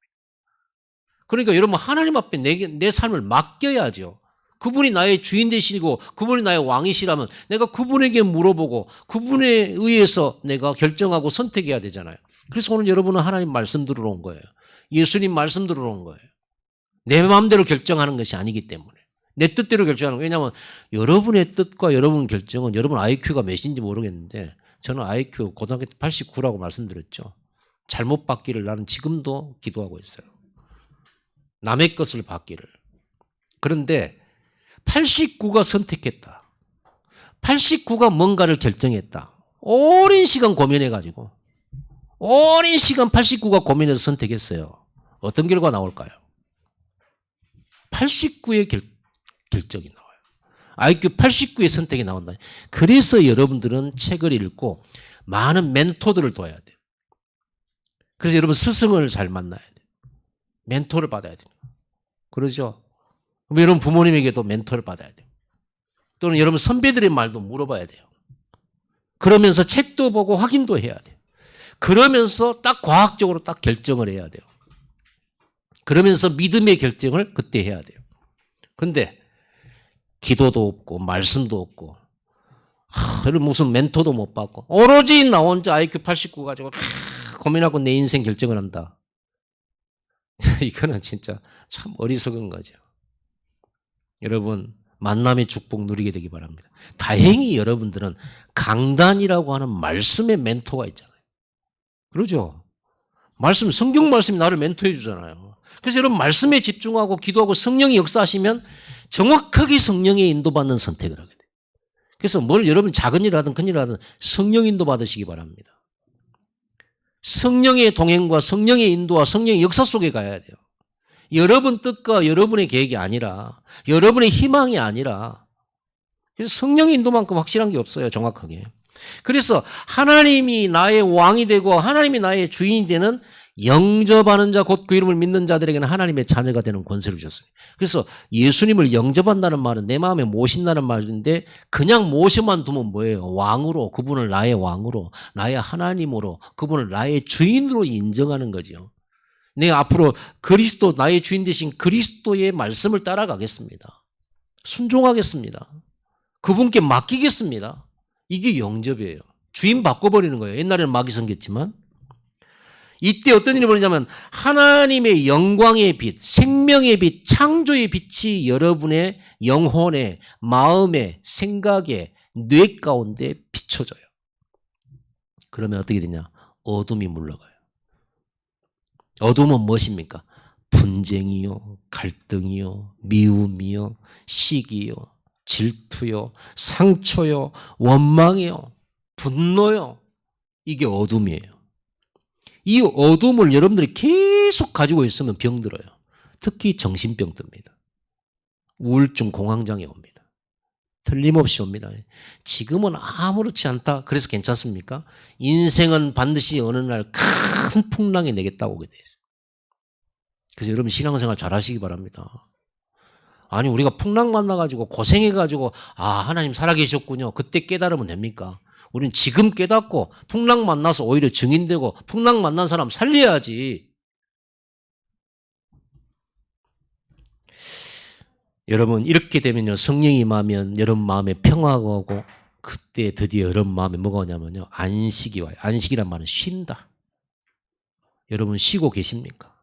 그러니까 여러분 하나님 앞에 내 삶을 맡겨야죠. 그분이 나의 주인 되시고 그분이 나의 왕이시라면 내가 그분에게 물어보고 그분에 의해서 내가 결정하고 선택해야 되잖아요. 그래서 오늘 여러분은 하나님 말씀 들으러 온 거예요. 예수님 말씀 들으러 온 거예요. 내 마음대로 결정하는 것이 아니기 때문에. 내 뜻대로 결정하는 거예요. 왜냐하면 여러분의 뜻과 여러분 결정은 여러분 IQ가 몇인지 모르겠는데 저는 IQ 고등학교 때 89라고 말씀드렸죠. 잘못 받기를 나는 지금도 기도하고 있어요. 남의 것을 받기를. 그런데 89가 선택했다. 89가 뭔가를 결정했다. 오랜 시간 고민해가지고 오랜 시간 89가 고민해서 선택했어요. 어떤 결과가 나올까요? 89의 결정이 나와요. IQ 89의 선택이 나온다. 그래서 여러분들은 책을 읽고 많은 멘토들을 둬야 돼요. 그래서 여러분 스승을 잘 만나야 돼요. 멘토를 받아야 돼요. 그러죠? 그럼 여러분 부모님에게도 멘토를 받아야 돼요. 또는 여러분 선배들의 말도 물어봐야 돼요. 그러면서 책도 보고 확인도 해야 돼요. 그러면서 딱 과학적으로 딱 결정을 해야 돼요. 그러면서 믿음의 결정을 그때 해야 돼요. 근데 기도도 없고 말씀도 없고 무슨 멘토도 못 받고 오로지 나 혼자 IQ 89 가지고 고민하고 내 인생 결정을 한다. 이거는 진짜 참 어리석은 거죠. 여러분 만남의 축복 누리게 되기 바랍니다. 다행히 여러분들은 강단이라고 하는 말씀의 멘토가 있잖아요. 그러죠? 말씀, 성경 말씀이 나를 멘토해 주잖아요. 그래서 여러분 말씀에 집중하고 기도하고 성령이 역사하시면 정확하게 성령의 인도받는 선택을 하게 돼요. 그래서 뭘 여러분 작은 일 하든 큰 일 하든 성령 인도 받으시기 바랍니다. 성령의 동행과 성령의 인도와 성령의 역사 속에 가야 돼요. 여러분 뜻과 여러분의 계획이 아니라 여러분의 희망이 아니라 그래서 성령의 인도만큼 확실한 게 없어요. 정확하게. 그래서 하나님이 나의 왕이 되고 하나님이 나의 주인이 되는 영접하는 자 곧 그 이름을 믿는 자들에게는 하나님의 자녀가 되는 권세를 주셨어요. 그래서 예수님을 영접한다는 말은 내 마음에 모신다는 말인데 그냥 모셔만 두면 뭐예요? 왕으로 그분을 나의 왕으로 나의 하나님으로 그분을 나의 주인으로 인정하는 거죠. 내가 앞으로 그리스도 나의 주인 되신 그리스도의 말씀을 따라가겠습니다. 순종하겠습니다. 그분께 맡기겠습니다. 이게 영접이에요. 주인 바꿔버리는 거예요. 옛날에는 마귀 섬겼지만 이때 어떤 일이 벌어지냐면 하나님의 영광의 빛, 생명의 빛, 창조의 빛이 여러분의 영혼에, 마음에, 생각에, 뇌 가운데 비춰져요. 그러면 어떻게 되냐? 어둠이 물러가요. 어둠은 무엇입니까? 분쟁이요, 갈등이요, 미움이요, 시기요, 질투요, 상처요, 원망이요, 분노요. 이게 어둠이에요. 이 어둠을 여러분들이 계속 가지고 있으면 병들어요. 특히 정신병 듭니다. 우울증, 공황장애 옵니다. 틀림없이 옵니다. 지금은 아무렇지 않다. 그래서 괜찮습니까? 인생은 반드시 어느 날 큰 풍랑이 내게 따오게 돼 있어요. 그래서 여러분 신앙생활 잘 하시기 바랍니다. 아니 우리가 풍랑 만나가지고 고생해가지고 하나님 살아계셨군요. 그때 깨달으면 됩니까? 우리는 지금 깨닫고 풍랑 만나서 오히려 증인되고 풍랑 만난 사람 살려야지. 여러분 이렇게 되면요 성령이 임하면 여러분 마음에 평화가 오고 그때 드디어 여러분 마음에 뭐가 오냐면요 안식이 와요. 안식이란 말은 쉰다. 여러분 쉬고 계십니까?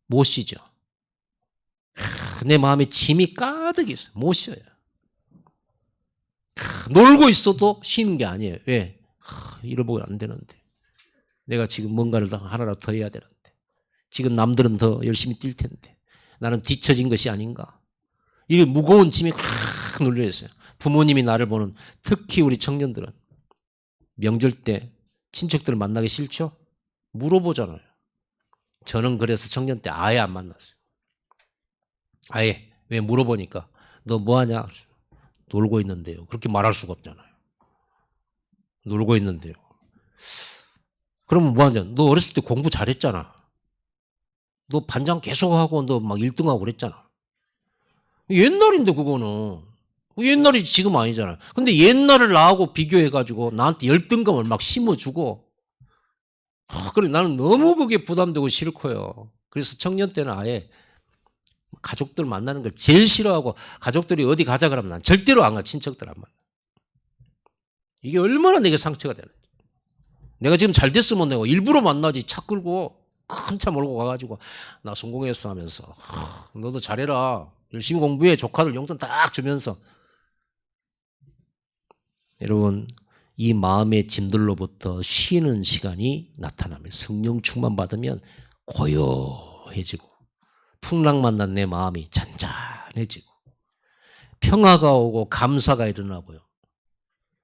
못 쉬죠. 내 마음에 짐이 가득 있어요. 못 쉬어요. 놀고 있어도 쉬는 게 아니에요. 왜? 잃어보면 안 되는데. 내가 지금 뭔가를 하나라도 더 해야 되는데. 지금 남들은 더 열심히 뛸 텐데. 나는 뒤처진 것이 아닌가. 이게 무거운 짐이 확 눌려있어요. 부모님이 나를 보는 특히 우리 청년들은 명절 때 친척들을 만나기 싫죠? 물어보잖아요. 저는 그래서 청년 때 아예 안 만났어요. 아예. 왜 물어보니까 너 뭐하냐? 놀고 있는데요. 그렇게 말할 수가 없잖아요. 놀고 있는데요. 그러면 뭐하냐? 너 어렸을 때 공부 잘했잖아. 너 반장 계속하고 너 막 1등하고 그랬잖아. 옛날인데 그거는. 옛날이 지금 아니잖아요. 근데 옛날을 나하고 비교해가지고 나한테 열등감을 막 심어주고 그래 나는 너무 그게 부담되고 싫고요. 그래서 청년 때는 아예 가족들 만나는 걸 제일 싫어하고 가족들이 어디 가자 그러면 난 절대로 안 가. 친척들 안 만나. 이게 얼마나 내게 상처가 되는지. 내가 지금 잘 됐으면 내가 일부러 만나지 차 끌고 큰 차 몰고 가가지고 나 성공했어 하면서 너도 잘해라. 열심히 공부해. 조카들 용돈 딱 주면서. 여러분 이 마음의 짐들로부터 쉬는 시간이 나타나면 성령 충만 받으면 고요해지고 풍랑 만난 내 마음이 잔잔해지고 평화가 오고 감사가 일어나고요.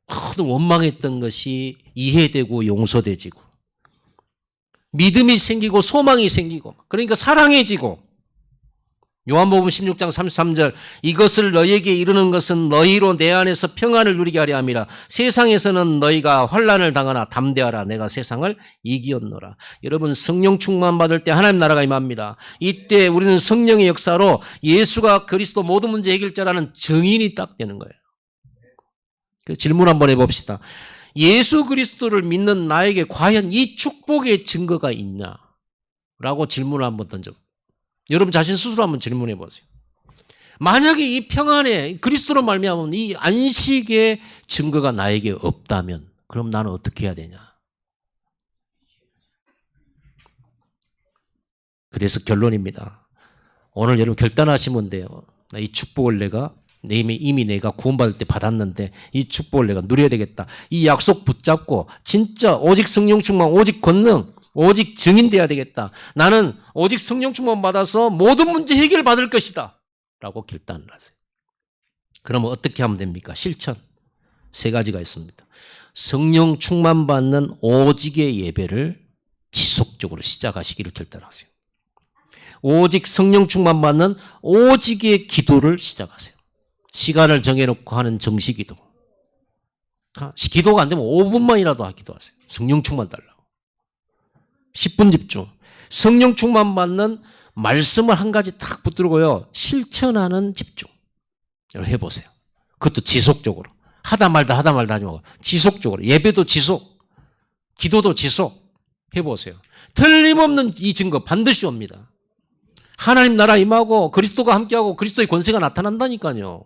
모든 원망했던 것이 이해되고 용서되지고 믿음이 생기고 소망이 생기고 그러니까 사랑해지고 요한복음 16장 33절 이것을 너희에게 이르는 것은 너희로 내 안에서 평안을 누리게 하려 함이라. 세상에서는 너희가 환난을 당하나 담대하라. 내가 세상을 이기었노라. 여러분 성령 충만 받을 때 하나님 나라가 임합니다. 이때 우리는 성령의 역사로 예수가 그리스도 모든 문제 해결자라는 증인이 딱 되는 거예요. 질문 한번 해봅시다. 예수 그리스도를 믿는 나에게 과연 이 축복의 증거가 있냐라고 질문을 한번 던져볼게요. 여러분 자신 스스로 한번 질문해 보세요. 만약에 이 평안에 그리스도로 말미암은 이 안식의 증거가 나에게 없다면 그럼 나는 어떻게 해야 되냐? 그래서 결론입니다. 오늘 여러분 결단하시면 돼요. 이 축복을 내가 이미 내가 구원받을 때 받았는데 이 축복을 내가 누려야 되겠다. 이 약속 붙잡고 진짜 오직 성령 충만, 오직 권능, 오직 증인돼야 되겠다. 나는 오직 성령 충만 받아서 모든 문제 해결 받을 것이다. 라고 결단을 하세요. 그러면 어떻게 하면 됩니까? 실천. 세 가지가 있습니다. 성령 충만 받는 오직의 예배를 지속적으로 시작하시기를 결단하세요. 오직 성령 충만 받는 오직의 기도를 시작하세요. 시간을 정해놓고 하는 정시기도. 기도가 안 되면 5분만이라도 기도하세요. 성령 충만 달라고. 10분 집중. 성령 충만 받는 말씀을 한 가지 딱 붙들고요. 실천하는 집중. 해보세요. 그것도 지속적으로. 하다 말다 하지 말고 지속적으로. 예배도 지속. 기도도 지속. 해보세요. 틀림없는 이 증거 반드시 옵니다. 하나님 나라 임하고 그리스도가 함께하고 그리스도의 권세가 나타난다니까요.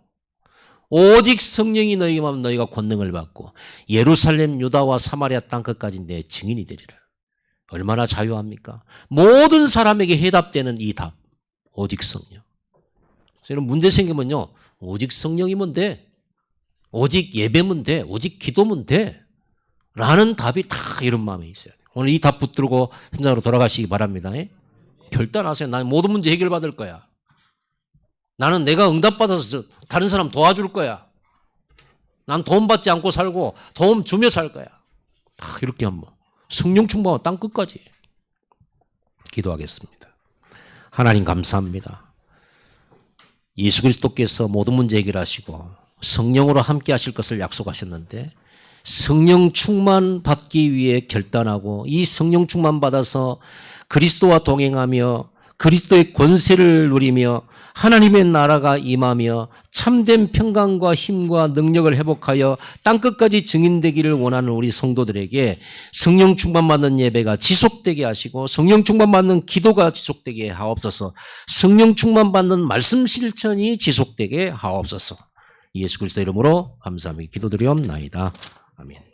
오직 성령이 너희에게 임하면 너희가 권능을 받고 예루살렘 유다와 사마리아 땅끝까지 내 증인이 되리라. 얼마나 자유합니까? 모든 사람에게 해답되는 이 답. 오직 성령. 그래서 문제 생기면요. 오직 성령이면 돼. 오직 예배면 돼. 오직 기도면 돼. 라는 답이 다 이런 마음에 있어야 돼요. 오늘 이 답 붙들고 현장으로 돌아가시기 바랍니다. 결단하세요. 나는 모든 문제 해결받을 거야. 나는 내가 응답받아서 다른 사람 도와줄 거야. 난 도움 받지 않고 살고 도움 주며 살 거야. 이렇게 한번 성령 충만과 땅 끝까지 기도하겠습니다. 하나님 감사합니다. 예수 그리스도께서 모든 문제 해결하시고 성령으로 함께 하실 것을 약속하셨는데 성령 충만 받기 위해 결단하고 이 성령 충만 받아서 그리스도와 동행하며 그리스도의 권세를 누리며 하나님의 나라가 임하며 참된 평강과 힘과 능력을 회복하여 땅끝까지 증인되기를 원하는 우리 성도들에게 성령 충만받는 예배가 지속되게 하시고 성령 충만받는 기도가 지속되게 하옵소서. 성령 충만받는 말씀 실천이 지속되게 하옵소서. 예수 그리스도 이름으로 감사하며 기도드리옵나이다. 아멘.